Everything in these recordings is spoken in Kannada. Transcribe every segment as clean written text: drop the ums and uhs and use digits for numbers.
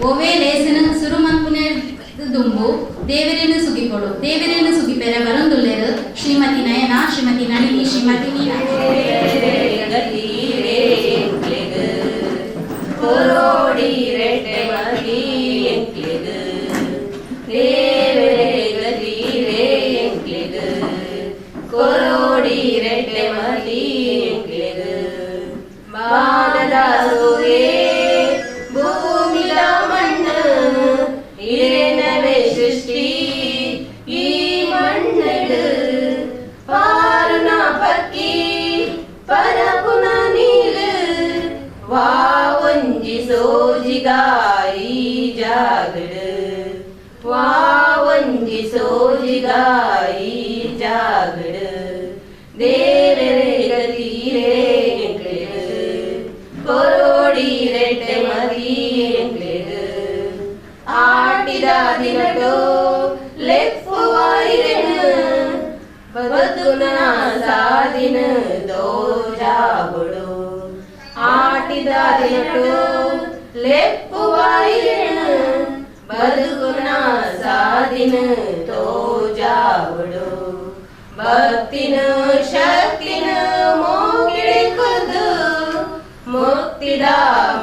ಓವೇ ಲೇಸನ ಸುರುಮನ್ಪುನೆ ದುಂಬು ದೇವರೇನು ಸುಗಿಕೊಡು ದೇವರೇನು ಸುಗಿಪೆರ ಬರೊಂದುಲ್ಲೆರು ಶ್ರೀಮತಿ ನಯನ ಶ್ರೀಮತಿ ನಳಿನಿ ಶ್ರೀಮತಿ ಮೀನಾ ಕೊರೋಡಿ ರೆಡ್ಡೆ ಮಗಿ ಎಂಕ್ಲೆದು ದೇವರೇ ಗದೀರೇ ಎಂಕ್ಲೆದು ಕೊರೋಡಿ ರೆಡ್ಡೆ ಮಗಿ ಎಂಕ್ಲೆದು ಬಾಲದ ಸೂರೇ ಭೂಮಿಲ ಮಣ್ಣು ಇರೇನವೇ ಸೃಷ್ಟಿ ಈ ಮಣ್ಣೆಡು ಪಾರನ ಪಕ್ಕಿ ಪರಪುನ ನೀರು ವಾ ಒಂಜಿ ಸೋಜಿಗಾಯಿ ಜಾಗಡು ವಾ ಒಂಜಿ ಸೋಜಿಗಾಯಿ ಜಾಗಡು ದೇವರೇ ಗದೀರೇ ಎಂಕ್ಲೆದು ಕೊರೋಡಿ ರೆಡ್ಡೆ ಮದಿ ಎಂಕ್ಲೆದು ಆಟಿದ ದಿನಟೋ ಲೆಪ್ಪುವಾಯಿರೆನು ಬದುಕುನ ಸಾದಿನ ದೋಜಾಬುಡು ಆಟಿದ ದಿನಟೋ ಲೆಪ್ಪುವಾಯಿರೆನು ಬದುಕುನ ಸಾದಿನ ತೋಜಾಬುಡು ಭಕ್ತಿನ ಶಕ್ತಿನ ಮೋಗಿಳಿಕುದು ಮುಕ್ತಿದ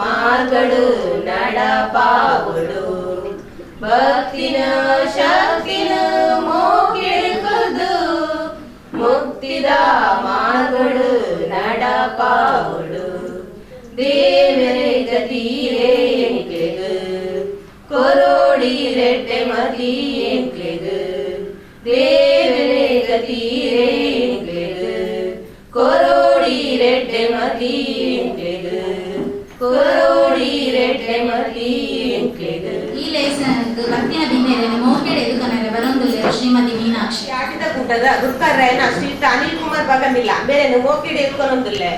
ಮಾರ್ಗಡು ನಡಪಾವುಡು ಭಕ್ತಿನ ಶಕ್ತಿನ ಮೋಗಿಳಿಕುದು ಮುಕ್ತಿದ ಮಾರ್ಗಡು ನಡಪಾವುಡು ದೇವರೇ ಗದೀರೇ ಎಂಕ್ಲೆದು ಕೊರೋಡಿ ರೆಡ್ಡೆ ಮದಿ ಎಂಕ್ಲೆದು ದೇವರೇ ಗದೀರೇ ಎಂಕ್ಲೆದು ಕೊರೋಡಿ ರೆಡ್ಡೆ ಮದಿ ಎಂಕ್ಲೆದು ಕೊರೋಡಿ ರೆಡ್ಡೆ ಮದಿ ಎಂಕ್ಲೆದು ಈ ಲೇಸನದ್ದು ಭಕ್ತಿನ ಬಿನ್ನೆರೆನೆ ಮೋಕೆಡೆ ಎದುಕನರೆ ಬರೊಂದುಲ್ಲೆರು ಶ್ರೀಮತಿ ಮೀನಾಕ್ಷಿ ಆಟಿದ ಕೂಟದ ದುರ್ಗಾರಾಯನ ಶ್ರೀಯುತ ಅನಿಲ್ ಕುಮಾರ್ ಬಗಮಿಲ್ಲ ಬೇರೆ ಮೋಕೆಡೆ ಎದುಕೊನೊಂದುಲ್ಲೆ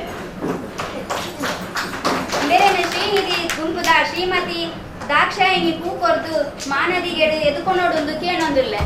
ಬೇರೆ ಶ್ರೀನಿಧಿ ಗುಂಪುದ ಶ್ರೀಮತಿ ದಾಕ್ಷಾಯಿನಿ ಪೂಕೊರ್ದು ಮಾನದಿಗೆಡು ಎದುಕೊನೋಡೊಂದು ಕೇಳೊಂದುಲ್ಲೆ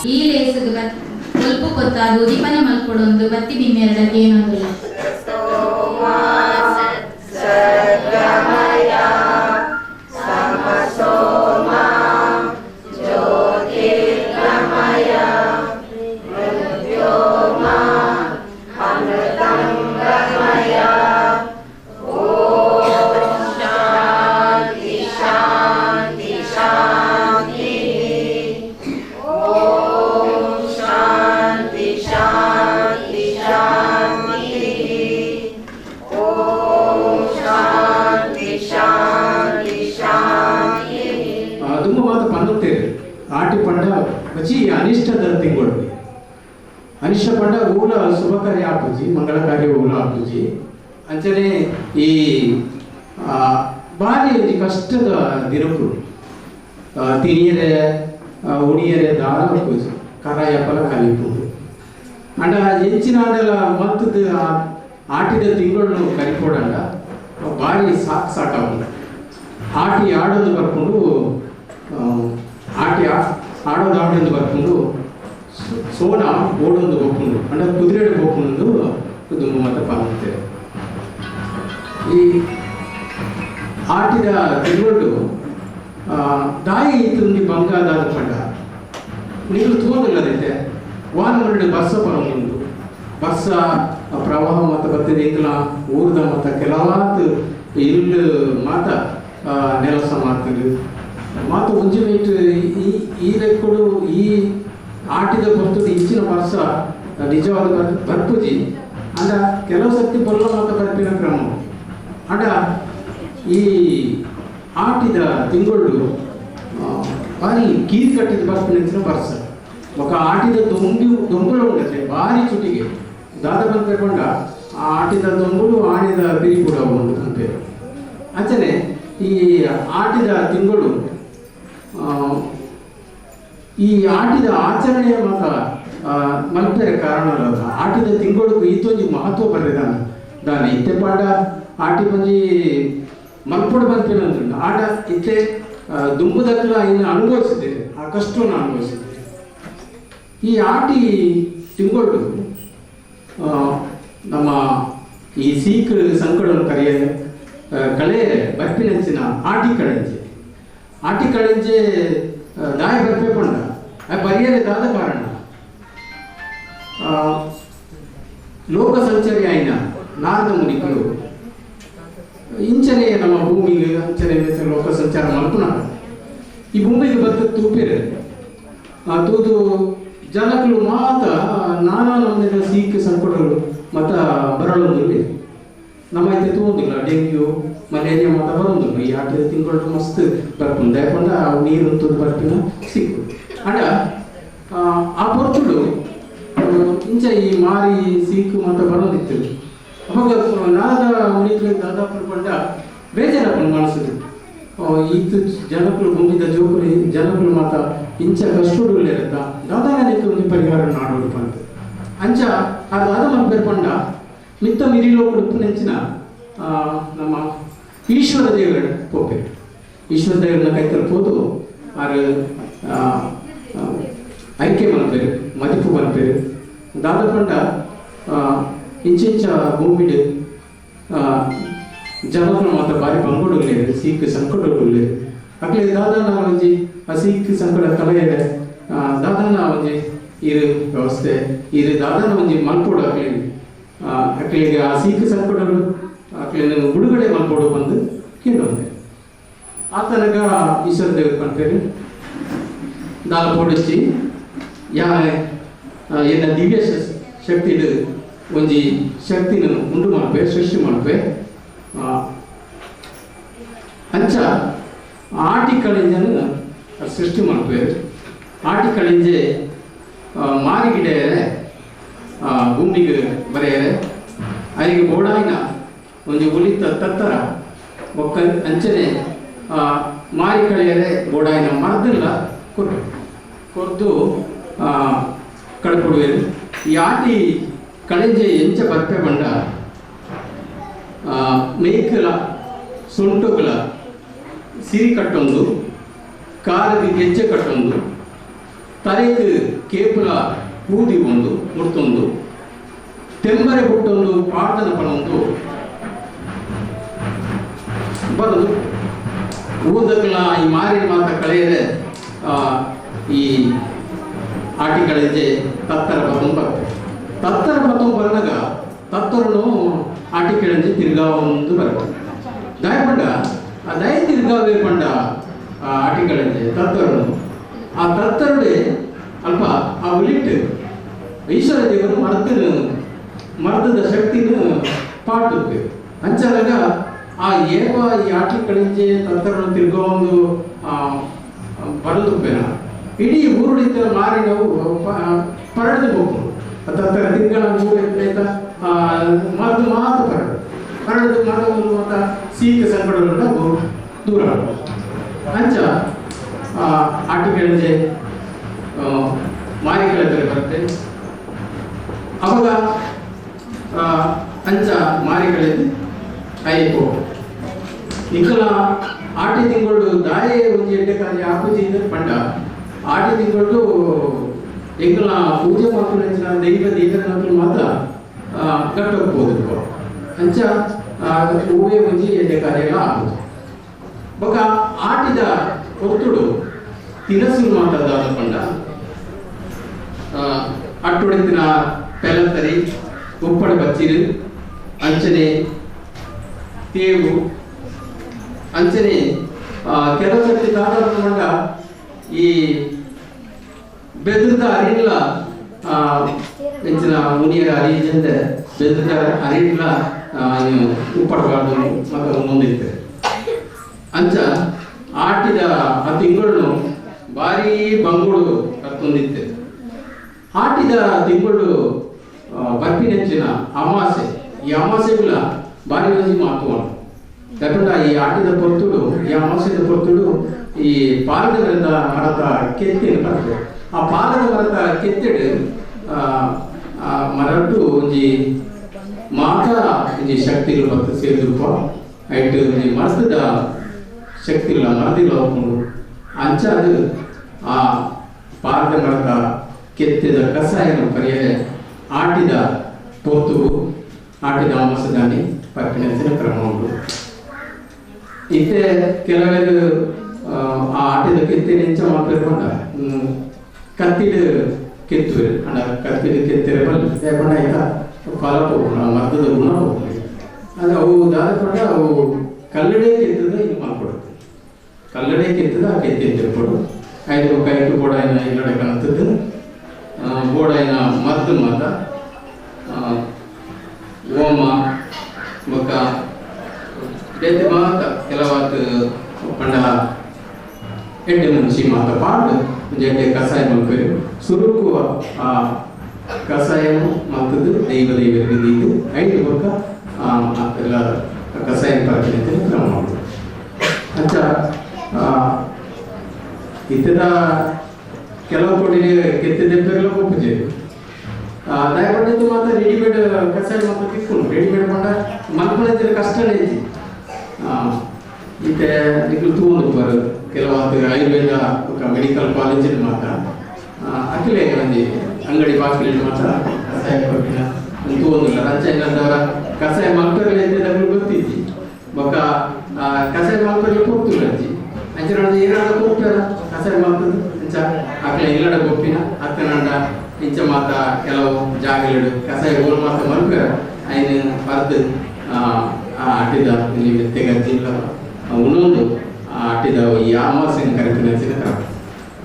ಈ ಲೇಸದ ಸ್ವಲ್ಪ ಕೊತ್ತಾದು ದೀಪನೆ ಮಲ್ಕೊಡೊಂದು ಬತ್ತಿ ಬಿನ್ನೆರಡಕ್ಕೆ ಏನೊಂದಿಲ್ಲ ಆಟಿ ಪಂಡ ಬಚಿ ಅನಿಷ್ಟದ ತಿಂಗಳು ಅನಿಷ್ಟ ಪಂಡ ಊಲ ಶುಭ ಕಾರ್ಯ ಆಪುಜಿ ಮಂಗಳ ಕಾರ್ಯ ಊಲ ಆಪುಜಿ ಅಂಚನೆ ಈ ಭಾರಿ ಕಷ್ಟದ ದಿನಗಳು ತಿನಿಯರೆ ಉಣಿಯರೆ ದಾರ ಪೂಜೆ ಕರ ಯಪ್ಪಲ ಕಲಿಪುದು ಅಂಡ ಹೆಚ್ಚಿನ ಆಡಲ ಮತ್ತದ ಆಟಿದ ತಿಂಗಳು ಕಲಿಪೋಡಂಡ ಭಾರಿ ಸಾಕಾಗ ಆಟಿ ಆಡೋದು ಬರ್ಕೊಂಡು ಆಟಿ ಆಡೋದು ಆಡೋದು ಬರ್ಕೊಂಡು ಸೋನ ಓಡೊಂದು ಹೋಗ್ಕೊಂಡು ಅಂಡ ಕುದುರೆಡು ಹೋಗ್ಕೊಂಡು ತುಂಬ ಮತ್ತೆ ಪಾಲ್ತೇವೆ ಈ ಆಟಿದ ತಿರುವಡು ದಾಯಿ ಇತ್ತು ಬಂಗಾದ ಪಂಡ ನೀವು ತೋದಿಲ್ಲದೈತೆ ವಾರಮರಡು ಬಸ್ಸ ಬರೋದು ಬಸ್ಸ ಪ್ರವಾಹ ಮತ್ತು ಬರ್ತದೆ ಇಂಕಲ ಊರ್ದ ಮತ್ತು ಕೆಲವಾತು ಇಲ್ಲು ಮಾತ ನೆಲಸ ಮಾಡ್ತದೆ ಮಾತು ಮುಂಜಿ ಮೀಟ್ ಈ ಲೆಕ್ಕಡು ಈ ಆಟಿದ ಬರ್ತದೆ ಇಂಚಿನ ವರ್ಷ ನಿಜವಾದ ಬರ್ಪುಜಿ ಅಂಡ ಕೆಲವು ಸರ್ತಿ ಬಲ್ಲ ಮತ್ತು ಬರ್ಪಿನ ಕ್ರಮ ಅಂಡ ಈ ಆಟಿದ ತಿಂಗಳು ಭಾರಿ ಕೀಸ್ ಕಟ್ಟಿದ ಬರ್ಪಿನ ಬರ್ಸ ఒక ಆಟಿದ ದೊಂಬುಲು ఉండತ್ತೆ ಭಾರಿ ಚುಟಿಗೆ ದಾದ ಬಂದ್ಕೊಂಡ ಆ ಆಟಿದ ದೊಂಬುಲು ಆಣಿದ ಬಿರಿ ಕೂಡ ಒಂದು ಅಂಪೇರು ಅಂಚನೆ ಈ ಆಟಿದ ತಿಂಗಳು ಈ ಆಟಿದ ಆಚರಣೆಯ ಮತ ಮಲ್ಪೆರ ಕಾರಣ ಆಟಿದ ತಿಂಗಳು ಈತೊಂಜಿ ಮಹತ್ವ ಬರೆದಾನ ದಾನ ಇತ್ತೆ ಪಾಂಡ ಆಟಿ ಬಂಜಿ ಮಲ್ಪೊಡು ಬಂತೇನಂತ ಆಟ ಇತ್ತೆ ದುಂಬುದಕ್ಕಲ ಇನ್ನು ಅನುಭವಿಸಿದ್ದೇನೆ ಆ ಕಷ್ಟವನ್ನು ಅನುಭವಿಸಿದ್ದೇನೆ ಈ ಆಟಿ ತಿಂಗಳು ನಮ್ಮ ಈ ಸೀಕ್ ಸಂಕಟವನ್ನು ಕಳೆಯರೆ ಬರ್ಪಿನಂಚಿನ ಆಟಿ ಕಳೆಂಜೆ ದಾಯ ಬರ್ಪೆ ಪಂಡ ಪರಿಯರೆ ದಾದ ಕಾರಣ ಲೋಕ ಸಂಚಾರಿ ಆಯ್ನ ನಾರದ ಮುನಿಗಳು ಇಂಚನೆ ನಮ್ಮ ಭೂಮಿಗೆ ಅಂಚನೆ ಲೋಕ ಸಂಚಾರ ಮಲ್ಪುನ ಈ ಭೂಮಿಗೆ ಬತ್ತ ತೂಪಿರೆ ತೂದು ಜನಗಳು ಮಾತ ನಾನಾ ನಮೂನೆಯ ಸೀಕ್ ಸಂಕಟಗಳು ಮತ ಬರಲೊಂದಿಲ್ಲ ನಮ್ಮ ಐತೆ ತೂಂದಿಲ್ಲ ಡೆಂಗ್ಯೂ ಮಲೇರಿಯಾ ಮಾತ ಬರೋದಿಲ್ಲ ಈ ಆಟಿದ ತಿಂಗಳು ಮಸ್ತ್ ಬರ್ಪುಂಡು ದಯಪಂಡ ನೀರು ತುದು ಬರ್ಪಿನ ಸಿಕ್ಕು ಅಂಡ ಆ ಪೊರ್ತುಡು ಇಂಚ ಈ ಮಾರಿ ಸೀಕು ಮಾತ ಬರೋದಿತ್ತು ಅವಾಗ ನಾದ ಮುನಿಗಳು ದಾದಾ ಪಂಡ ಬೇಜಾರಪ್ಪನ ಮನಸ್ಸು ಈತು ಜನಗಳು ಭೂಮಿದ ಜೋಕುಲಿ ಜನಗಳು ಮಾತ ಇಂಚ ಕಷ್ಟುಡುಲ್ಲೇರತ್ತ ದಾದಾನಿಕ್ಕೆ ಒಂದು ಪರಿಹಾರ ನಾಡೋಡು ಬಂತು ಅಂಚ ಆ ದಾದ ಮಲ್ಪೇರ್ ಪಂಡ ಮಿತ್ತ ಮಿರಿಲೋಕುಡು ನೆಂಚಿನ ನಮ್ಮ ಈಶ್ವರ ದೇವರ ಪೋಪೆ ಈಶ್ವರ ದೇವರನ್ನ ಕೈತಲ್ಲಿ ಹೋದು ಆರು ಐಕ್ಯ ಮಲ್ಪೇರು ಮದಿಪು ಮಲ್ಪೇರು ದಾದ ಪಂಡ ಇಂಚಿಂಚ ಭೂಮಿಡು ಜನಗಳು ಮಾತ್ರ ಬಾರಿ ಬಂಗೋಡುಲ್ಲೇರು ಸೀಕ್ ಸಂಕಟಡುಲ್ಲೇರು ಅಕ್ಲೆ ದಾದಾನ ಒಂಜಿ ಆ ಸೀಕ್ ಸಂಕಟ ಕಲೆಯರೆ ದಾದಾನ ಒಂಜಿ ಇರು ವ್ಯವಸ್ಥೆ ಇರು ದಾದಾನ ಒಂಜಿ ಮಲ್ಪೋಡು ಅಕ್ಲಿಗೆ ಆ ಸೀಕ್ ಸಂಕಟಗಳು ಅಕ್ಲಿನ ಬಿಡುಗಡೆ ಮಲ್ಪೋಡು ಬಂದು ಕೇಳೋದೆ ಆತನಗ ಈಶ್ವರ ದೇವ್ರ ಪಂಪೇರು ದಾಲ ಪೋಡಿಸಿ ಏನ ದಿವ್ಯ ಶಕ್ತಿಡು ಒಂಜಿ ಶಕ್ತಿನ ಉಂಡು ಮಾಡ್ಪೆ ಸೃಷ್ಟಿ ಮಾಡ್ಪೆ ಅಂಚ ಆಟಿ ಕಳಿಂಜನ ಸೃಷ್ಟಿ ಮಾಡ್ಪೆ ಆಟಿ ಕಳಿಂಜೆ ಮಾರಿಗಿಡೆಯರೆ ಭೂಮಿಗೆ ಬರೆಯರೆ ಅಲ್ಲಿಗೆ ಬೋಡಾಯಿನ ಒಂದು ಉಳಿತ ತತ್ತರ ಒಕ್ಕ ಅಂಚನೆ ಮಾರಿ ಕಳೆಯರೆ ಬೋಡಾಯಿನ ಮರದಿಲ್ಲ ಕೊರ್ದು ಕಳ್ಕೊಡುವೆ ಈ ಆಟಿ ಕಳೆಂಜೆ ಎಂಚ ಬರ್ಪೆ ಬಂಡ ಮೇಕಲ ಸೊಂಟುಗಳ ಸಿರಿ ಕಟ್ಟೊಂದು ಕಾಲಿಗೆ ಗೆಜ್ಜೆ ಕಟ್ಟೊಂದು ತಲೆಗೆ ಕೇಪುಲ ಊದಿ ಒಂದು ಮುಡ್ತೊಂದು ತೆಂಬರೆ ಹುಟ್ಟೊಂದು ಪ್ರಾರ್ಥನ ಪಡೊಂದು ಬರೋದು ಊದಕ್ಕಲ ಈ ಮಾರಿನ ಮಾತ ಕಳೆಯರೆ ಈ ಆಟಿ ಕಳೆಂಜೆ ತತ್ತರ ಬತ್ತೊಂದು ಬರ್ತದೆ ತತ್ತರ ಬತ್ತೊಂದು ಬಂದಾಗ ತತ್ತರನು ಆಟಿ ಕಳೆಂಜೆ ತಿರ್ಗಾ ಒಂದು ಬರ್ತದೆ ದಯಪಂಡ ಆ ದಯ ತಿರ್ಗಾವೇ ಪಂಡ ಆಟಿ ಕಳೆಂಜೆ ತತ್ತರನು ಆ ತತ್ತರುಡೆ ಅಲ್ಪ ಆ ಉಲಿಟ್ಟು ಈಶ್ವರ ದೇವರು ಮರ್ದದ ಶಕ್ತಿನ ಪಾಟುತ್ತೆ ಅಂಚಾದಾಗ ಆ ಏಪ ಈ ಆಟಿ ಕಳಿಂಜೆ ತತ್ತರನ್ನು ತಿರ್ಗೋ ಒಂದು ಬರದುಪ್ಪೇನ ಇಡೀ ಊರುಳಿತ ಮಾರಿ ನಾವು ಪರಡ್ದು ಹೋಗ್ಬೋದು ತತ್ತರ ತಿಂಗಳ ಊರ ಮರದು ಮಾತ್ರ ಪರಡ್ದು ಮರದು ಮತ ಸೀಕ ಸಂಕಟಗಳನ್ನ ದೂರ ಅಂಚ ಆಟಿ ಕಳಿಂಜೆ ಮಾರಿಗಳ ಬೆಲೆ ಬರುತ್ತೆ ಅವಾಗ ಅಂಚ ಮಾರಿಗಳಲ್ಲಿ ಐಪೋ ನಿಖಲ ಆಟಿ ತಿಂಗಳು ದಾಯ ಒಂದು ಎಡ್ಡೆ ಕಾರ್ಯ ಆಪುಜಿ ಪಂಡ ಆಟಿ ತಿಂಗಳು ಎಂಕಲ ಪೂಜೆ ಮಾಡ್ಕೊಂಡು ದೈವ ಮಾತ್ರ ಕಟ್ಟೋಗ್ಬೋದು ಅಂಚ ಹೂವೇ ಮುಂಜಿ ಎಡ್ಡೆ ಕಾರ್ಯ ಎಲ್ಲ ಆಗುದು ಬೊಕ ಆಟಿದ ಒತ್ತುಡು ತಿನಸು ಮಾತಾದ ಪಂಡ ಅಟ್ಟೊಡೆತಿನ ಪೆಲತ್ತರಿ ಉಪ್ಪಡ ಬಚ್ಚಿರು ಅಂಚನೆ ತೇವು ಅಂಚನೆ ಕೆಲವು ಸರ್ತಿ ತಾಂಡ ಈ ಬೆದದ ಅರಿಲ್ಲ ಹೆಚ್ಚಿನ ಮುನಿಯರ ಅರಿಜಂತ ಬೆದದ ಅರಿಲ್ಲ ಉಪ್ಪಡಬಾರ್ದು ಮತ್ತು ಮುಂದಿತ್ತು ಅಂಚ ಆಟಿದ ಆ ತಿಂಗಳು ಭಾರಿ ಬಂಗುಳು ಕತ್ತೊಂದಿತ್ತು. ಆಟಿದ ತಿಂಗಳು ಬರ್ಪಿನೆಚ್ಚಿನ ಅಮಾಸೆ. ಈ ಅಮಾಸೆಗಳ ಭಾರಿ ಮಂದಿ ಮಾತುವನು ಯಾಕಂದ್ರೆ ಈ ಆಟಿದ ಪೊರ್ತುಡು ಈ ಅಮಾಸೆದ ಪೊರ್ತುಡು ಈ ಪಾಲದ ಮರದ ಕೆತ್ತಿನ ಬರ್ತದೆ. ಆ ಪಾಲದ ಮರದ ಕೆತ್ತಿಡು ಮರಟ್ಟು ಒಂಜಿ ಮಾತ ಒಂಜಿ ಶಕ್ತಿಗಳು ಬರ್ತದೆ ಸೇರಿದಪ್ಪ ಐಟ್ ಒಂಜಿ ಮರದ ಶಕ್ತಿಗಳ ಮರದಿಲ್ಲ ಹೋಗ್ಕೊಂಡು ಅಂಚಾದು ಆ ಪಾಲದ ಮರದ ಕೆತ್ತಿದ ಕಸಾಯನ ಪರ್ಯಾಯ ಆಟಿದ ಪೊರ್ತುಗು ಆಟಿದ ಅಮಾಸದಾನಿ ಪರ್ಪಿನೆಂಚಿನ ಕ್ರಮ ಉಂಟು. ಇತ್ತೆ ಕೆಲವರು ಆ ಆಟಿದ ಕೆತ್ತಿನ ಇಂಚ ಮಾತಾಡ್ಕೊಂಡ ಕತ್ತಿಡು ಕೆತ್ತುವರು ಅಂಡ ಕತ್ತಿಡು ಕೆತ್ತಿರ ಬಲ್ಲ ಯಾಕೊಂಡ ಆಯ್ತ ಫಲ ಹೋಗೋಣ ಮರ್ದದ ಗುಣ ಹೋಗ್ಲಿ ಅದು ಅವು ದಾದಕೊಂಡ ಅವು ಕಲ್ಲಡೆ ಕೆತ್ತದ ಇದು ಮಾಡ್ಕೊಡುತ್ತೆ. ಕಲ್ಲಡೆ ಕೆತ್ತದ ಆ ಕೆತ್ತಿ ತಿಳ್ಕೊಡು ಐದು ಕೈಟು ಬೋಡಾಯಿನ ಇಲ್ಲಡೆ ಕಾಣುತ್ತದೆ. ಬೋಡಾಯಿನ ಮದ್ದು ಮಾತ ಓಮ ಬೊಕ್ಕ ಬೇತೆ ಮಾತ ಕೆಲವಾತು ಪಂಡ ಎಡ್ಡೆ ಮುಂಚಿ ಮಾತ ಪಾಡು ಜಡ್ಡೆ ಕಷಾಯ ಮಲ್ಪೇರು ಸುರುಕುವ ಆ ಕಷಾಯ ಮತ್ತದು ದೈವರಿಗೆ ದೀದು ಐದು ಬೊಕ್ಕ ಎಲ್ಲ ಕಷಾಯ ಪರ್ಕಿನ ಕ್ರಮ ಮಾಡುದು ಅಂಚ ಇತ್ತದ ಕೆಲವು ಕೊಟ್ಟಿಗೆ ಕೆತ್ತಿದ್ದೆಲ್ಲ ಒಪ್ಪಿದೆ. ದಯಪಟ್ಟು ಮಾತ್ರ ರೆಡಿಮೇಡ್ ಕಷಾಯ ಮಾತ್ರ ತಿಕ್ಕೊಂಡು ರೆಡಿಮೇಡ್ ಮಾಡ ಮಲ್ಕೊಳ್ಳೋದ್ರ ಕಷ್ಟನೇ ಐತಿ. ಇತ್ತೆ ಇದು ತಗೊಂಡು ಬರು ಕೆಲವಾದ ಆಯುರ್ವೇದ ಮೆಡಿಕಲ್ ಕಾಲೇಜಿನ ಮಾತ್ರ ಅಖಿಲೇ ಒಂದು ಅಂಗಡಿ ಬಾಗಿಲು ಮಾತ್ರ ಕಷಾಯ ಕೊಟ್ಟಿನ ತಗೊಂಡಿಲ್ಲ. ರಂಚಾಯಿನದವರ ಕಷಾಯ ಮಲ್ಪರ್ಗಳು ಗೊತ್ತಿದ್ದಿ ಬೊಕ್ಕ ಕಷಾಯ ಮಲ್ಪರ್ಗಳು ಕೊಡ್ತಿಲ್ಲ ಅಂಚಿ ಅಂಚೆ ಏನಾದ್ರು ಕೊಡ್ತಾರ ಕಷಾಯ ಮಲ್ಪದು ಅಂಚ ಅಖಿಲ ಇಲ್ಲಡ ಗೊಪ್ಪಿನ ಅತ್ತನಂಡ ಇಂಚ ಮಾತ ಕೆಲವು ಜಾಗಗಳು ಕಷಾಯ ಗೋಲ್ ಮಾತ ಮಲ್ಪರ ಐನು ಬರ್ದು ಆಟಿದ ತೆಗಜ್ಜಿ ಇಲ್ಲ ಉನ್ನೊಂದು ಆಟಿದ ಈ ಅಮಾವಾಸ್ಯೆನ ಕರಿತಿನ ಕ್ರಮ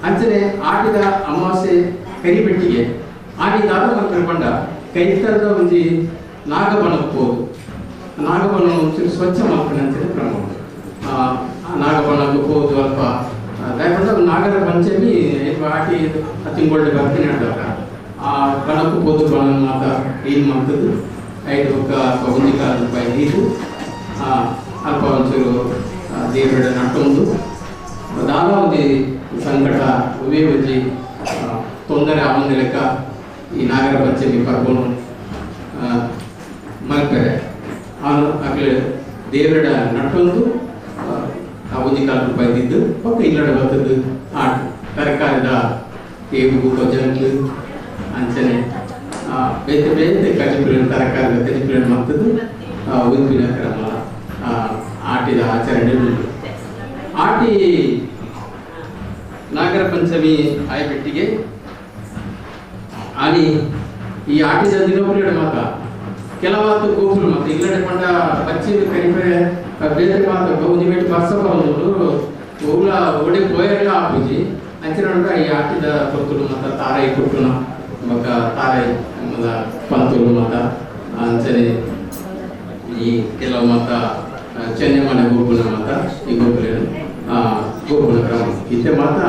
ಅಂಚನೆ ಆಟಿದ ಅಮಾವಾಸ್ಯೆ ಕರಿಬೆಟ್ಟಿಗೆ ಆಟಿದಾದ ಮಲ್ಪಂಡ ಕೈತರದ ಒಂಜಿ ನಾಗಬನಕ್ಕೆ ಹೋದು ನಾಗಬನ ಒಂಚೂರು ಸ್ವಚ್ಛ ಮಲ್ಪನ ಅಂಚಿನ ಕ್ರಮ ಉಂಟು. ನಾಗಬನಕ್ಕೆ ಹೋದು ಅಲ್ಪ ದಯಪಟ್ಟು ನಾಗರ ಪಂಚಮಿ ಆಟಿ ತಿಂಗೊಳ್ಳಿ ಬರ್ತೀನಿ ಅಂಟಲ್ಲ ಆ ಬನಕ್ಕೂ ಹೋದು ಬನ ಮಾತ ಏನು ಮಾಡ್ತದ್ದು ಐದು ಬೊಕ್ಕ ಒಂಜಿ ಕಾಲ ರೂಪಾಯಿ ನೀರು ಅಲ್ಪ ಒಂಚೂರು ದೇವರ ನಟ್ಟೊಂದು ದಾನ ಒಂದು ಸಂಕಟ ಉವೇ ಒಂಜಿ ತೊಂದರೆ ಆವಂದ ಲೆಕ್ಕ ಈ ನಾಗರ ಪಂಚಮಿ ಪರ್ವನು ಮಲ್ಪರೆ ಅವನು ಆಗಲೇ ದೇವರ ನಟ್ಟೊಂದು ಒಂಜಿ ಕಾಲ ರೂಪಾಯಿ ಇದ್ದು ಪಕ್ಕ ಇಲ್ಲಡ ಬರ್ತದ್ದು ಆಟ ತರಕಾರಿದ ತೇಗು ಕೊಜ್ಜಂಕ್ಲು ಅಂಚನೆ ಬೇತೆ ಬೇತೆ ಕಜಿಪಿರನ್ ತರಕಾರಿ ಕಜಿಪಿರನ್ ಮತ್ತದು ಉದ್ದಿನ ಕ್ರಮ ಆಟಿದ ಆಚರಣೆ ಉಂಟು. ಆಟಿ ನಾಗರ ಪಂಚಮಿ ಆಯಪೆಟ್ಟಿಗೆ ಆನಿ ಈ ಆಟಿದ ದಿನಪುರಿಯಡ ಮಾತ ಕೆಲವಾತು ಗೋಪುರ ಮಾತ ಇಲ್ಲಡೆ ಪಂಡ ಬಚ್ಚಿದ ಕರಿಪೆ ಬೇರೆ ಮಾತ ಒಂಜಿ ಬೇಟು ಬರ್ಸ ಬಂದು ಓಲ ಒಡೆ ಪೋಯರ್ಲ ಆಪುಜಿ ಅಂಚಿನ ಈ ಆಟಿದ ಕೊತ್ತುಲು ಮತ ತಾರೈ ಕೊಟ್ಟುನ ಬೊಕ್ಕ ತಾರೈ ಪಂತುಲು ಮತ ಅಂಚನೆ ಈ ಕೆಲವು ಮತ ಚೆನ್ನೈಮನೆ ಗೋಪುರ ಮತ ಈ ಗೋಪುರ ಗೋಪುರ ಕ್ರಮ ಇತ್ತೆ ಮಾತ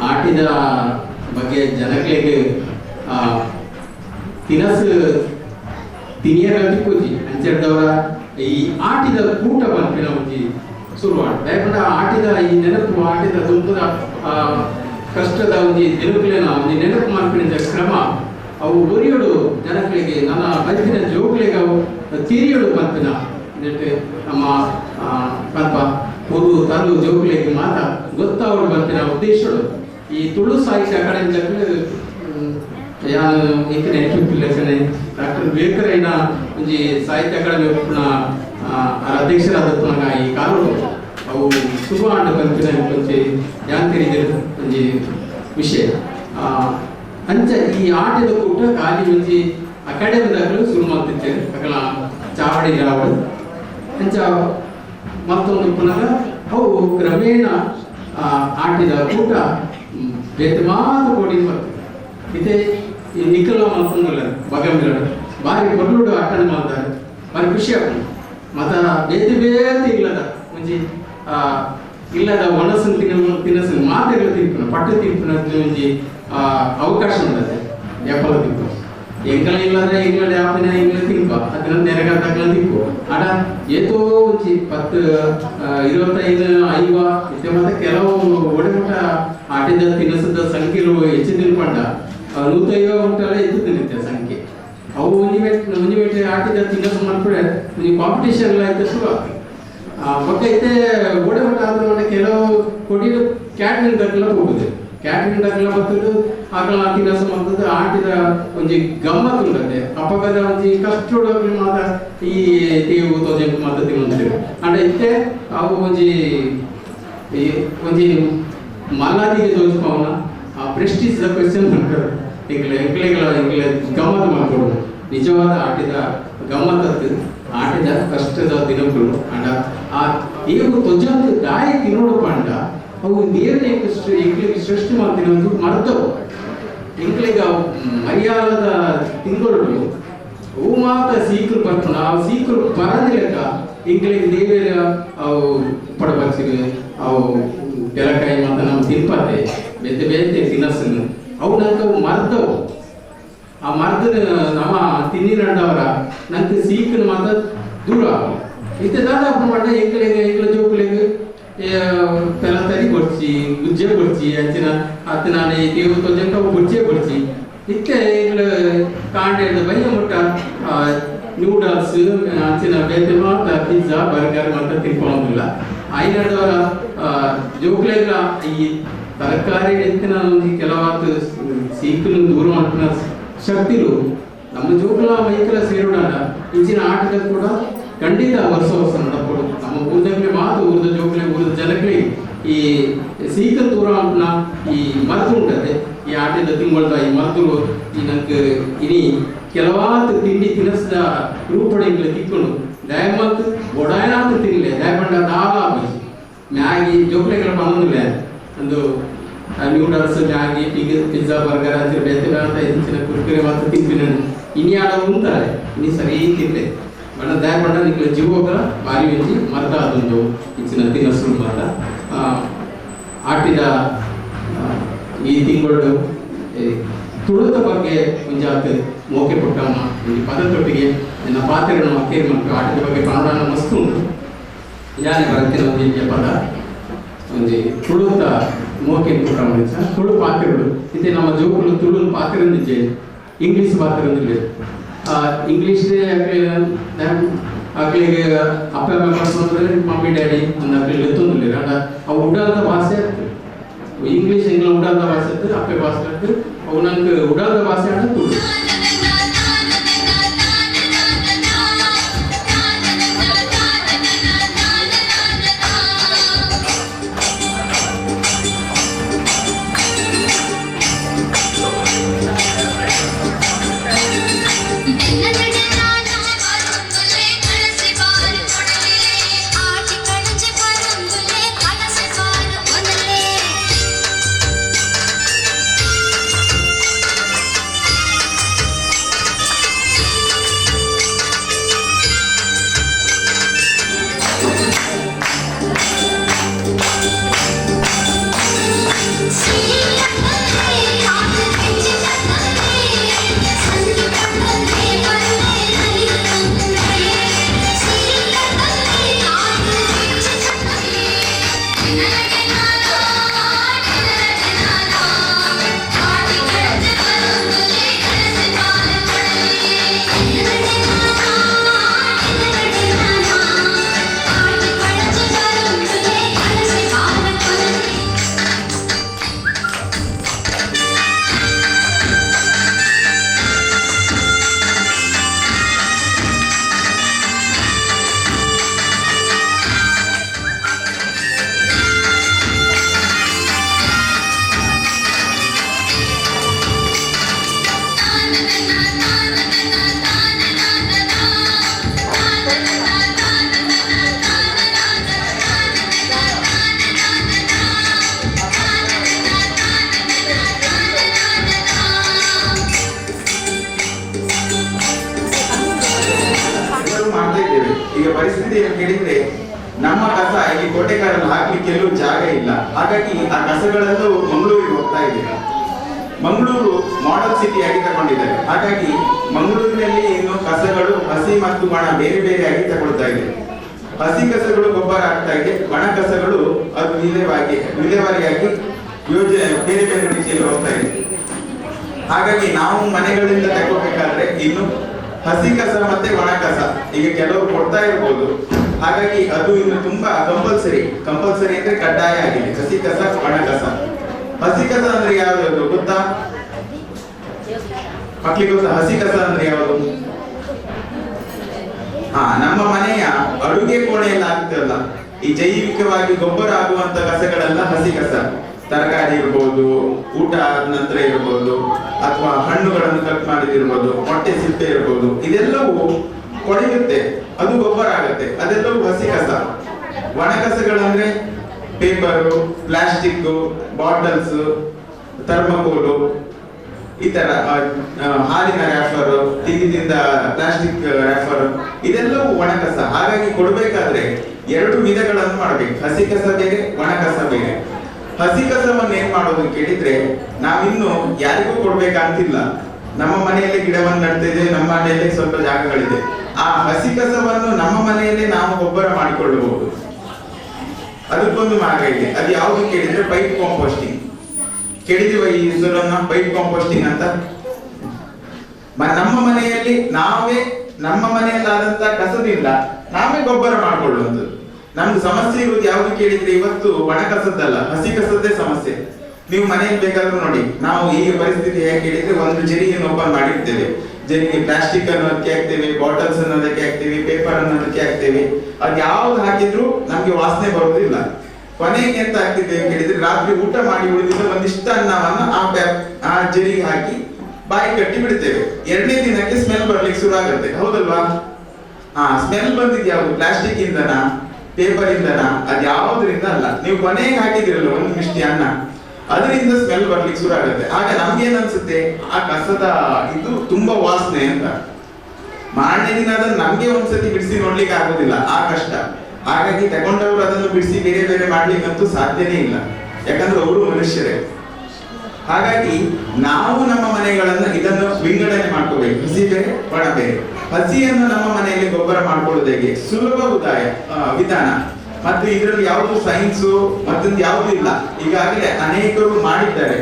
ಆಟಿದ ಬಗ್ಗೆ ಜನಗಳಿಗೆ ತಿನಸು ತಿನಿಯರಲ್ಲಿ ಕೂಜಿ ಅಂಚೆಡ್ದವರ ಈ ಆಟಿದ ಕೂಟ ಬಂಪಿನ ಒಂಜಿ ಶುರುವಾಡ ದಯಪಂಡ ಆಟಿದ ಈ ನೆನಪು ಆಟಿದ ದುಂಪದ ಕಷ್ಟದ ಒಂಜಿ ದಿನಕುಲೇನ ಒಂಜಿ ನೆನಪು ಮಾಡ್ಪಿನ ಕ್ರಮ ಅವು ಒರಿಯೋಡು ಜನಗಳಿಗೆ ನನ್ನ ಬದುಕಿನ ಜೋಗುಲಿಗೆ ಅವು ತಿರಿಯೋಡು ಪಂಪಿನ ನಮ್ಮ ಪಂಪ ಪೊರು ತರು ಜೋಗುಲಿಗೆ ಮಾತ ಗೊತ್ತಾವಡು ಪಂಪಿನ ಉದ್ದೇಶಗಳು ಈ ತುಳು ಸಾಹಿತ್ಯ ಅಕಾಡೆಮಿ ಯಾನು ಈಕಿನ ಎಕ್ಕಿಪಿಲ್ಲಸನೆ ಡಾಕ್ಟರ್ ಬೇಕರೈನ ಒಂಜಿ ಸಾಹಿತ್ಯ ಅಕಾಡೆಮಿ ಒಪ್ಪುನ ಅಧ್ಯಕ್ಷರಾದ ಈ ಕಾಲು ಅವು ಶುಭ ಆಂಡ ಪಂಪಿನ ಒಂಜಿ ಯಾಂಕರಿದ ಒಂಜಿ ವಿಷಯ ಅಂಚ ಈ ಆಟದ ಕೂಟ ಖಾಲಿ ಒಂಜಿ ಅಕಾಡೆಮಿದಾಗಲು ಶುರು ಮಾಡ್ತಿದ್ದೇವೆ ಅಕಲ ಚಾವಡಿ ರಾವಡು ಅಂಚ ಮತ್ತೊಂದು ಪುನಃ ಅವು ಕ್ರಮೇಣ ಆಟಿದ ಕೂಟ ಬೇತೆ ಮಾತ ಕೋಡಿ ಬರ್ತದೆ ಇದೇ ಈ ನಿಖಲ ಮಲ್ಕೊಂಡಲ್ಲ ಬಗಮಿಲ್ಲ ಬಾರಿ ಕೊರ್ಲುಡು ಅಟೆಂಡ್ ಮಾಡ್ತಾರೆ ಬಾರಿ ಖುಷಿ ಆಗ್ತದೆ ಮತ ಬೇತೆ ಬೇತೆ ಇಲ್ಲದ ಮುಂಚೆ ಇಲ್ಲದ ಒಣಸು ತಿನಸು ಮಾತೆಲ್ಲ ತಿನ್ಪುನ ಪಟ್ಟು ತಿನ್ಪುನ ಒಂಜಿ ಅವಕಾಶ ಉಂಟದೆ ಯಾಪಲ ತಿಪ್ಪು ಎಂಕಲ ಇಲ್ಲದ್ರೆ ಎಂಗ್ಲ ಯಾಪಿನ ಎಂಗ್ಲ ತಿನ್ಪ ಅದನ್ನ ನೆರೆಗಂತಕ್ಲ ತಿಪ್ಪು ಅಡ ಏತೋ ಒಂಜಿ 10-25 ಐವ ಇತ್ತೆ ಮತ್ತೆ ಕೆಲವು ಒಡೆಮುಟ ಆಟಿದ ತಿನಸದ ಸಂಖ್ಯೆಲು ಹೆಚ್ಚು ತಿನ್ಪಂಡ 150 ಮುಟ್ಟಲ್ಲ ಹೆಚ್ಚು ತಿನ್ನುತ್ತೆ ಸಂಖ್ಯೆ ಅವು ಒಂಜಿ ಆಟಿದ ತಿನಸು ಮಾಡ್ಬಿಟ್ರೆ ಒಂಜಿ ಕಾಂಪಿಟೇಷನ್ ಎಲ್ಲ ಆಯ್ತು ಶುರು ಆಗ್ತದೆ ಮತ್ತೆ ಓಡಾಟ ಆದ್ರೆ ಕೆಲವು ಕೊಡಿಲು ಕ್ಯಾಟ್ರಿಂಗ್ ದಾಖಲ ಹೋಗುದು ಕ್ಯಾಟ್ರಿಂಗ್ ದಾಖಲ ಬರ್ತದ್ದು ಆಕಳ ತಿನಸು ಮಾಡ್ತದ್ದು ಆಟಿದ ಒಂಜಿ ಗಮ್ಮತ್ತು ಉಂಟದೆ ಅಪಗದ ಒಂಜಿ ಕಷ್ಟ ಮಾತ್ರ ಈ ತೇವು ತೋಜಂಕು ಮಾತ್ರ ತಿನ್ನೋದು ಅಂದ್ರೆ ಇತ್ತೆ ಅವು ಒಂಜಿ ಮಲ್ಲಾದಿಗೆ ತೋರಿಸ್ಪವನ ಆ ಪ್ರೆಸ್ಟೀಸ್ ಕ್ವೆಶ್ಚನ್ ಮಾಡ್ತಾರೆ ಎಂಕ್ಲೆಗಳ ಗಮ್ಮತ್ತು ಮಾಡ್ಕೊಡು ನಿಜವಾದ ಆಟಿದ ಗಮ್ಮತ್ತದ್ದು ಆಟಿದ ಕಷ್ಟದ ದಿನಗಳು ಅಂಡ ಆ ದೇವರು ತೊಜಾದ ದಾಯಿ ತಿನ್ನೋಡು ಪಂಡ ಅವು ದೇವರ ಎಂಕ್ಲಿಗೆ ಸೃಷ್ಟಿ ಮಾಡ್ತೀನಿ ಒಂದು ಮರ್ತವು ಎಂಕ್ಲಿಗೆ ಮರ್ಯಾದ ತಿಂಗಳು ಅವು ಮಾತ್ರ ಸೀಕರು ಬರ್ತಾನ ಆ ಸೀಕರು ಬರದಿಲ್ಲಕ ಎಂಕ್ಲಿಗೆ ದೇವರ ಅವು ಪಡಬರ್ಸಿಗೆ ಅವು ತೆಲಕಾಯಿ ಮಾತ್ರ ನಾವು ತಿನ್ಪತ್ತೆ ಬೇತೆ ಬೇತೆ ತಿನ್ನಸನ್ನು ಅವು ನಂಗೆ ಮರ್ತವು ಆ ಮರ್ದನ ನಮ್ಮ ತಿನ್ನಿನಂಡವರ ನಂಗೆ ಸೀಕನ ಮಾತ್ರ ದೂರ ಇತ್ತೆ ದಾದಾಪು ಮಾಡ ಎಂಕ್ಲ ಜೋಕುಲೆಗೆ ಪೆಲ ತರಿ ಕೊಡ್ಚಿ ಗುಜ್ಜೆ ಕೊಡ್ಚಿ ಅಂಚಿನ ಅತ್ತ ನಾನು ದೇವ ತೊಜಂಕ ಗುಜ್ಜೆ ಕೊಡ್ಚಿ ಇತ್ತೆ ಎಂಗ್ಲ ಕಾಂಡೆದ ಬಯ್ಯ ಮುಟ್ಟ ನೂಡಲ್ಸ್ ಅಂಚಿನ ಬೇತೆ ಮಾತ್ರ ಪಿಜ್ಜಾ ಬರ್ಗರ್ ಮಾತ್ರ ತಿನ್ಕೊಳ್ಳೋದಿಲ್ಲ ಐನಡವರ ಜೋಕುಲೆಗ ಈ ತರಕಾರಿ ಎತ್ತಿನ ಕೆಲವಾರು ಸೀಕನ್ನು ದೂರ ಮಾಡ್ತಿನ ಶಕ್ತಿಲು ನಮ್ಮ ಜೋಕುಲ ಮೈಕಲ ಸೇರೋಣ ಇಂಚಿನ ಆಟದ ಕೂಡ ಖಂಡಿತ ವರ್ಷ ನಡಪಡು ನಮ್ಮ ಊರದಲ್ಲಿ ಮಾತು ಊರದ ಜೋಕುಲೆ ಊರದ ಜನಕ್ಕೆ ಈ ಸೀಕ ದೂರ ಅಂಟ್ನ ಈ ಮರ್ದು ಉಂಟದೆ ಈ ಆಟದ ತಿಂಗಳದ ಈ ಮರ್ದು ಈ ನಂಗೆ ಇನಿ ಕೆಲವಾರು ತಿಂಡಿ ತಿನಸದ ರೂಪಡೆಗಳು ತಿಕ್ಕೊಂಡು ದಯಮಂತ್ ಒಡಾಯನಾಥ ತಿನ್ನಲೆ ದಯಪಂಡ ದಾಲ ಮ್ಯಾಗಿ ಜೋಕುಲೆಗಳ ಬಂದಿಲ್ಲ ಒಂದು ನೂಡಲ್ಸ್ ಮ್ಯಾಗಿ ಪಿಜ್ಜಾ ಬರ್ಗರ್ ಅಂತ ಬೇತೆ ಅಂತ ಹೆಚ್ಚಿನ ಕುರ್ಕುರೆ ಮಾತ್ರ ತಿಂತೀನಿ ಇನಿ ಆಡ ಉಂತಾರೆ ಇನಿ ಸರಿ ತಿಂದೆ ಬಣ್ಣ ದಯ ಪಂಡ ನಿಕ್ಲ ಜೀವೋಗ ಬಾರಿ ವೆಂಜಿ ಮರ್ದ ಅದೊಂದು ಹೆಚ್ಚಿನ ತಿನಸು ಮರ್ದ ಆಟಿದ ಈ ತಿಂಗಳು ತುಳುತ ಬಗ್ಗೆ ಮುಂಜಾತ್ ಮೋಕೆ ಪುಟ್ಟಮ್ಮ ಈ ಪದತೊಟ್ಟಿಗೆ ನನ್ನ ಪಾತ್ರೆಗಳನ್ನು ಅಕ್ಕೇರಿ ಮತ್ತು ಆಟದ ಬಗ್ಗೆ ಕನ್ನಡ ಮಸ್ತು ಉಂಟು ಯಾನೇ ಬರುತ್ತಿನ ಒಂದು ಪದ ಒಂದು ತುಳುತ ಮೋಕೆ ಪುಟ್ಟಮ್ಮ ತುಳು ಪಾತ್ರೆಗಳು ಇದೆ ನಮ್ಮ ಜೋಕುಲು ತುಳು ಪಾತ್ರೆ ನಿಜೆ ಇಂಗ್ಲೀಷ್ ಪಾತ್ರೆ ಅಂದಿಲ್ಲ ಇಂಗ್ಲೀಷ್ ಅಕ್ಲಿಗೆ ಅಪ್ಪ ಅಮ್ಮ ಮಾಡ್ಕೊಂಡ್ರೆ ಮಮ್ಮಿ ಡ್ಯಾಡಿ ಅಂದ ಅಕ್ಲಿಗೆ ಎತ್ತೊಂದಿಲ್ಲ ಅಂಡ ಅವು ಉಡಾದ ಭಾಷೆ ಆಗ್ತದೆ ಇಂಗ್ಲೀಷ್ ಎಂಗ್ಲ ಉಡಾದ ಭಾಷೆ ಆಗ್ತದೆ ಅಪ್ಪೆ ಭಾಷೆ ಆಗ್ತದೆ ಅವು ನಂಗೆ ಉಡಾದ ಭಾಷೆ ಅಂದ್ರೆ ತುಳು ಜಾಗ ಇಲ್ಲ. ಹಾಗಾಗಿ ಆ ಕಸಗಳೆಲ್ಲವೂ ಮಂಗಳೂರಿಗೆ ಹೋಗ್ತಾ ಇದೆ. ಮಂಗಳೂರು ಮಾಡೆಲ್ ಸಿಟಿ ಆಗಿ ತಗೊಂಡಿದ್ದಾರೆ. ಹಾಗಾಗಿ ಮಂಗಳೂರಿನಲ್ಲಿ ಇನ್ನು ಕಸಗಳು ಹಸಿ ಮತ್ತು ಒಣ ಬೇರೆ ಬೇರೆ ಆಗಿ ತಗೊಳ್ತಾ ಇದೆ. ಹಸಿ ಕಸಗಳು ಗೊಬ್ಬರ ಆಗ್ತಾ ಇದೆ, ಒಣ ಕಸಗಳು ಅದು ವಿಲೇವಾರಿಯಾಗಿ ಯೋಜನೆ ಬೇರೆ ಬೇರೆ ರೀತಿಯಲ್ಲಿ ಹೋಗ್ತಾ ಇದೆ. ಹಾಗಾಗಿ ನಾವು ಮನೆಗಳಿಂದ ತಗೋಬೇಕಾದ್ರೆ ಇನ್ನು ಹಸಿ ಕಸ ಮತ್ತೆ ಒಣ ಕಸ ಈಗ ಕೆಲವರು ಕೊಡ್ತಾ ಇರ್ಬೋದು. ಹಾಗಾಗಿ ಅದು ಇನ್ನು ತುಂಬಾ ಕಂಪಲ್ಸರಿ ಅಂದ್ರೆ ಕಡ್ಡಾಯ ಆಗಿದೆ. ಹಸಿ ಕಸ ಒಣ ಕಸ. ಹಸಿ ಕಸ ಅಂದ್ರೆ ಯಾವ್ದು ಗೊತ್ತಾ ಮಕ್ಕಳಿಗೆ? ಗೊತ್ತಾ ಹಸಿ ಕಸ ಅಂದ್ರೆ ಯಾವುದು? ನಮ್ಮ ಮನೆಯ ಅಡುಗೆ ಕೋಣೆಯಲ್ಲಿ ಆಗ್ತದಲ್ಲ, ಈ ಜೈವಿಕವಾಗಿ ಗೊಬ್ಬರ ಆಗುವಂತ ಕಸಗಳೆಲ್ಲ ಹಸಿ ಕಸ. ತರಕಾರಿ ಇರ್ಬೋದು, ಊಟ ಆದ ನಂತರ ಇರ್ಬೋದು, ಅಥವಾ ಹಣ್ಣುಗಳನ್ನು ಕಟ್ ಮಾಡಿದಿರ್ಬೋದು, ಮೊಟ್ಟೆ ಸಿಪ್ಪೆ ಇರ್ಬೋದು, ಇದೆಲ್ಲವೂ ಕೊಳೆಯುತ್ತೆ, ಅದು ಗೊಬ್ಬರ ಆಗುತ್ತೆ, ಅದೆಲ್ಲವೂ ಹಸಿ ಕಸ. ಒಣ ಕಸಗಳಂದ್ರೆ ಪೇಪರು, ಪ್ಲಾಸ್ಟಿಕ್, ಬಾಟಲ್ಸ್, ಥರ್ಮಕೋಲು, ಈ ತರ ಹಾಲಿನ ರ್ಯಾಫರ್, ತಿಂಡಿದಿಂದ ಪ್ಲಾಸ್ಟಿಕ್ ರ್ಯಾಫರ್, ಇದೆಲ್ಲವೂ ಒಣ ಕಸ. ಹಾಗಾಗಿ ಕೊಡಬೇಕಾದ್ರೆ 2 ವಿಧಗಳನ್ನು ಮಾಡಬೇಕು. ಹಸಿ ಕಸ ಬೇರೆ, ಒಣ ಕಸ ಬೇರೆ. ಹಸಿ ಕಸವನ್ನು ಏನ್ ಮಾಡೋದು ಕೇಳಿದ್ರೆ, ನಾವಿನ್ನು ಯಾರಿಗೂ ಕೊಡ್ಬೇಕಂತಿಲ್ಲ. ನಮ್ಮ ಮನೆಯಲ್ಲಿ ಗಿಡವನ್ನು ನಡ್ತಿದ್ದೇವೆ, ನಮ್ಮ ಮನೆಯಲ್ಲಿ ಸ್ವಲ್ಪ ಜಾಗಗಳಿದೆ. ಆ ಹಸಿ ಕಸವನ್ನು ನಮ್ಮ ಮನೆಯಲ್ಲೇ ನಾವು ಗೊಬ್ಬರ ಮಾಡಿಕೊಳ್ಳಬಹುದು. ಅದಕ್ಕೊಂದು ಮಾರ್ಗ ಇದೆ. ಅದು ಯಾವುದು ಕೇಳಿದ್ರೆ ಪೈಪ್ ಕಾಂಪೋಸ್ಟಿಂಗ್. ಕೇಳಿದಿವ ಈ ಹೆಸರನ್ನ? ಪೈಪ್ ಕಾಂಪೋಸ್ಟಿಂಗ್ ಅಂತ. ನಮ್ಮ ಮನೆಯಲ್ಲಿ ನಮ್ಮ ಮನೆಯಲ್ಲಾದಂತ ಕಸದಿಂದ ನಾವೇ ಗೊಬ್ಬರ ಮಾಡಿಕೊಳ್ಳುವಂಥದ್ದು. ನಮ್ದು ಸಮಸ್ಯೆ ಇರುವುದು ಯಾವುದು ಕೇಳಿದ್ರೆ ಇವತ್ತು ಒಣ ಕಸದ್ದಲ್ಲ, ಹಸಿ ಕಸದ್ದೇ ಸಮಸ್ಯೆ. ನೀವು ಮನೆಯಲ್ಲಿ ಬೇಕಾದ್ರೂ ನೋಡಿ, ನಾವು ಈಗ ಪರಿಸ್ಥಿತಿ ಹೇಗೆ ಕೇಳಿದ್ರೆ, ಒಂದು ಜರಿಯನ್ನು ಓಪನ್ ಮಾಡಿರ್ತೇವೆ, ಜರಿಗೆ ಪ್ಲಾಸ್ಟಿಕ್ ಅನ್ನು ಅದಕ್ಕೆ ಹಾಕ್ತೇವೆ, ಬಾಟಲ್ಸ್ ಅನ್ನು ಅದಕ್ಕೆ ಹಾಕ್ತೇವೆ, ಪೇಪರ್ ಅನ್ನು ಅದಕ್ಕೆ ಹಾಕ್ತೇವೆ. ಅದು ಯಾವ್ದು ಹಾಕಿದ್ರು ನಮ್ಗೆ ವಾಸನೆ ಬರುವುದಿಲ್ಲ. ಕೊನೆಗೆ ಎಂತ ಆಗ್ತಿದ್ದೇವೆ ಕೇಳಿದ್ರೆ, ರಾತ್ರಿ ಊಟ ಮಾಡಿ ಉಳಿದಿದ್ದ ಒಂದಿಷ್ಟು ಅನ್ನವನ್ನು ಆ ಜರಿಗೆ ಹಾಕಿ ಬಾಯಿ ಕಟ್ಟಿ ಬಿಡ್ತೇವೆ. 2ನೇ ದಿನಕ್ಕೆ ಸ್ಮೆಲ್ ಬರ್ಲಿಕ್ಕೆ ಶುರು ಆಗುತ್ತೆ, ಹೌದಲ್ವಾ? ಸ್ಮೆಲ್ ಬಂದಿದ್ ಯಾವ್ದು? ಪ್ಲಾಸ್ಟಿಕ್ ಇಂದನ, ಪೇಪರ್ ಇಂದನ? ಅದ್ ಯಾವ್ದ್ರಿಂದ ಅಲ್ಲ. ನೀವು ಕೊನೆಗೆ ಹಾಕಿದಿರಲ್ಲ ಒಂದು ಮಿಷ್ಟಿ ಅನ್ನ, ಅದರಿಂದ ಸ್ಮೆಲ್ ಬರ್ಲಿಕ್ಕೆ ಶುರು ಆಗುತ್ತೆ. ಆಗ ನಮ್ಗೇನ್ ಅನ್ಸುತ್ತೆ, ಆ ಕಸದ ಇದು ತುಂಬಾ ವಾಸನೆ ಅಂತ. ಮಾರನೇ ದಿನ ಅದನ್ನ ನಮ್ಗೆ ಒಂದ್ಸತಿ ಬಿಡಿಸಿ ನೋಡ್ಲಿಕ್ಕೆ ಆಗೋದಿಲ್ಲ, ಆ ಕಷ್ಟ. ಹಾಗಾಗಿ ತಗೊಂಡವರು ಅದನ್ನು ಬಿಡಿಸಿ ಬೇರೆ ಬೇರೆ ಮಾಡ್ಲಿಕ್ಕಂತೂ ಸಾಧ್ಯನೇ ಇಲ್ಲ, ಯಾಕಂದ್ರೆ ಅವರು ಮನುಷ್ಯರೇ. ಹಾಗಾಗಿ ನಾವು ನಮ್ಮ ಮನೆಗಳನ್ನ ಇದನ್ನು ವಿಂಗಡಣೆ ಮಾಡ್ಕೋಬೇಕು, ಹಸಿ ಬೇರೆ ಒಣ ಬೇರೆ. ಹಸಿಯನ್ನು ನಮ್ಮ ಮನೆಯಲ್ಲಿ ಗೊಬ್ಬರ ಮಾಡ್ಕೊಳ್ಳೋದು ಹೇಗೆ? ಸುಲಭ ವಿಧಾನ. ಮತ್ತು ಇದರಲ್ಲಿ ಯಾವುದು ಸೈನ್ಸು ಮತ್ತೊಂದು ಯಾವುದು ಇಲ್ಲ. ಈಗಾಗಲೇ ಅನೇಕರು ಮಾಡಿದ್ದಾರೆ,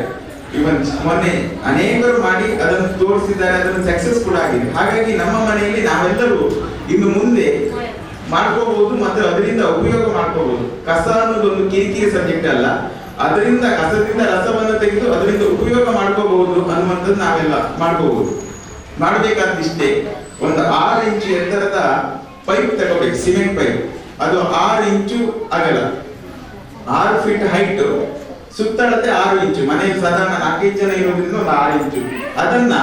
ಇವನ್ ಮೊನ್ನೆ ಅನೇಕರು ಮಾಡಿ ಅದನ್ನು ತೋರಿಸಿದ್ದಾರೆ, ಅದನ್ನು ಸಕ್ಸಸ್ ಕೂಡ ಆಗಿದೆ. ಹಾಗಾಗಿ ನಮ್ಮ ಮನೆಯಲ್ಲಿ ನಾವೆಲ್ಲರೂ ಇನ್ನು ಮುಂದೆ ಮಾಡ್ಕೋಬಹುದು ಮತ್ತು ಅದರಿಂದ ಉಪಯೋಗ ಮಾಡ್ಕೋಬಹುದು. ಕಸ ಅನ್ನೋದೊಂದು ಕಿರಿಕಿರಿ ಸಬ್ಜೆಕ್ಟ್ ಅಲ್ಲ, ಅದರಿಂದ ಕಸದಿಂದ ರಸವನ್ನು ತೆಗೆದು ಅದರಿಂದ ಉಪಯೋಗ ಮಾಡ್ಕೋಬಹುದು ಅನ್ನುವಂಥದ್ದು ನಾವೆಲ್ಲ ಮಾಡ್ಕೋಬಹುದು. ಮಾಡಬೇಕಾದಿಷ್ಟೇ, ಒಂದು 6 ಇಂಚು ಎತ್ತರದ ಪೈಪ್ ತಗೋಬೇಕು, ಸಿಮೆಂಟ್ ಪೈಪ್. ಅದು 6 ಇಂಚು ಅಗಲ, 6 ಫೀಟ್ ಹೈಟ್, ಸುತ್ತಳತೆ 6 ಇಂಚು. ಮನೆಯಲ್ಲಿ ಸಾಧಾರಣ 4 ಜನ ಇರೋದ್ರಿಂದ ಒಂದು 6 ಇಂಚು. ಅದನ್ನ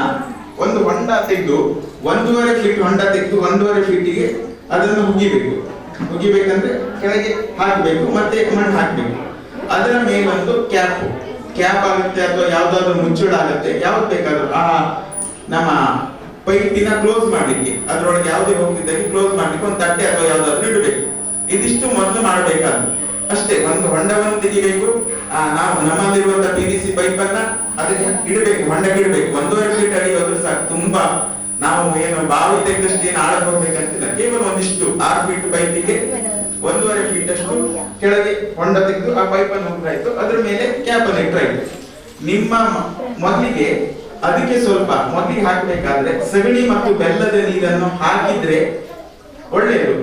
ಒಂದು ಹೊಂಡ ತೆಗೆದು 1.5 ಫೀಟ್ ಹೊಂಡ ತೆಗೆದು 1.5 ಫೀಟಿಗೆ ಅದನ್ನು ಹುಗಿಬೇಕಂದ್ರೆ ಕೆಳಗೆ ಹಾಕಬೇಕು, ಮತ್ತೆ ಮಣ್ಣು ಹಾಕಬೇಕು. ಅದರ ಮೇಲೊಂದು ಕ್ಯಾಪ್ ಆಗುತ್ತೆ ಅಥವಾ ಯಾವ್ದಾದ್ರು ಮುಚ್ಚಳ ಆಗುತ್ತೆ, ಯಾವ್ದು ಬೇಕಾದ್ರೂ ನಮ್ಮ ಪೈಪಿನ ಕ್ಲೋಸ್ ಮಾಡ್ಲಿಕ್ಕೆ, ಅದ್ರೊಳಗೆ ಯಾವುದೇ ಹೋಗ್ತಿದ್ದಾಗ ಕ್ಲೋಸ್ ಮಾಡ್ಲಿಕ್ಕೆ ಒಂದು ತಟ್ಟೆ ಅಥವಾ ಯಾವ್ದಾದ್ರು ಇಡಬೇಕು. ಇದಿಷ್ಟು ಮೊದಲು ಮಾಡಬೇಕಾದ್ರು ಅಷ್ಟೇ. ಒಂದು ಹೊಂಡವನ್ನು ತೆಗಿಬೇಕು, ನಾವು ನಮ್ಮಲ್ಲಿರುವಂತಹ PVC ಪೈಪ್ ಅನ್ನ ಅದಕ್ಕೆ ಇಡಬೇಕು, ಹೊಂಡಕ್ಕೆ ಇಡಬೇಕು. 1.5 ಫೀಟ್ ಅಡಿ ಹೋದ್ರೆ ಸಾಕು. ತುಂಬಾ ನಾವು ಏನು ಬಾವಿ ತೆಗೆದಷ್ಟು ಏನು ಆಳಕ್ಕೆ ಹೋಗ್ಬೇಕಂತಿಲ್ಲ, ಕೇವಲ ಒಂದಿಷ್ಟು 6 ಫೀಟ್ ಪೈಪಿಗೆ 1.5 ಫೀಟ್ ಅಷ್ಟು ಕೆಳಗೆ ಹೊಂಡ ತೆಗೆದು ಆ ಪೈಪ್ ಅನ್ನು ಹೋಗ್ತಾಯ್ತು, ಅದ್ರ ಮೇಲೆ ಕ್ಯಾಪ್ ಅನ್ನು ಇಟ್ಟಾಯ್ತು. ನಿಮ್ಮ ಮೊದಲಿಗೆ ಅದಕ್ಕೆ ಸ್ವಲ್ಪ ಮೊದಲಿಗೆ ಹಾಕಬೇಕಾದ್ರೆ ಸಗಣಿ ಮತ್ತು ಬೆಲ್ಲದ ನೀರನ್ನು ಹಾಕಿದ್ರೆ ಒಳ್ಳೆಯದು.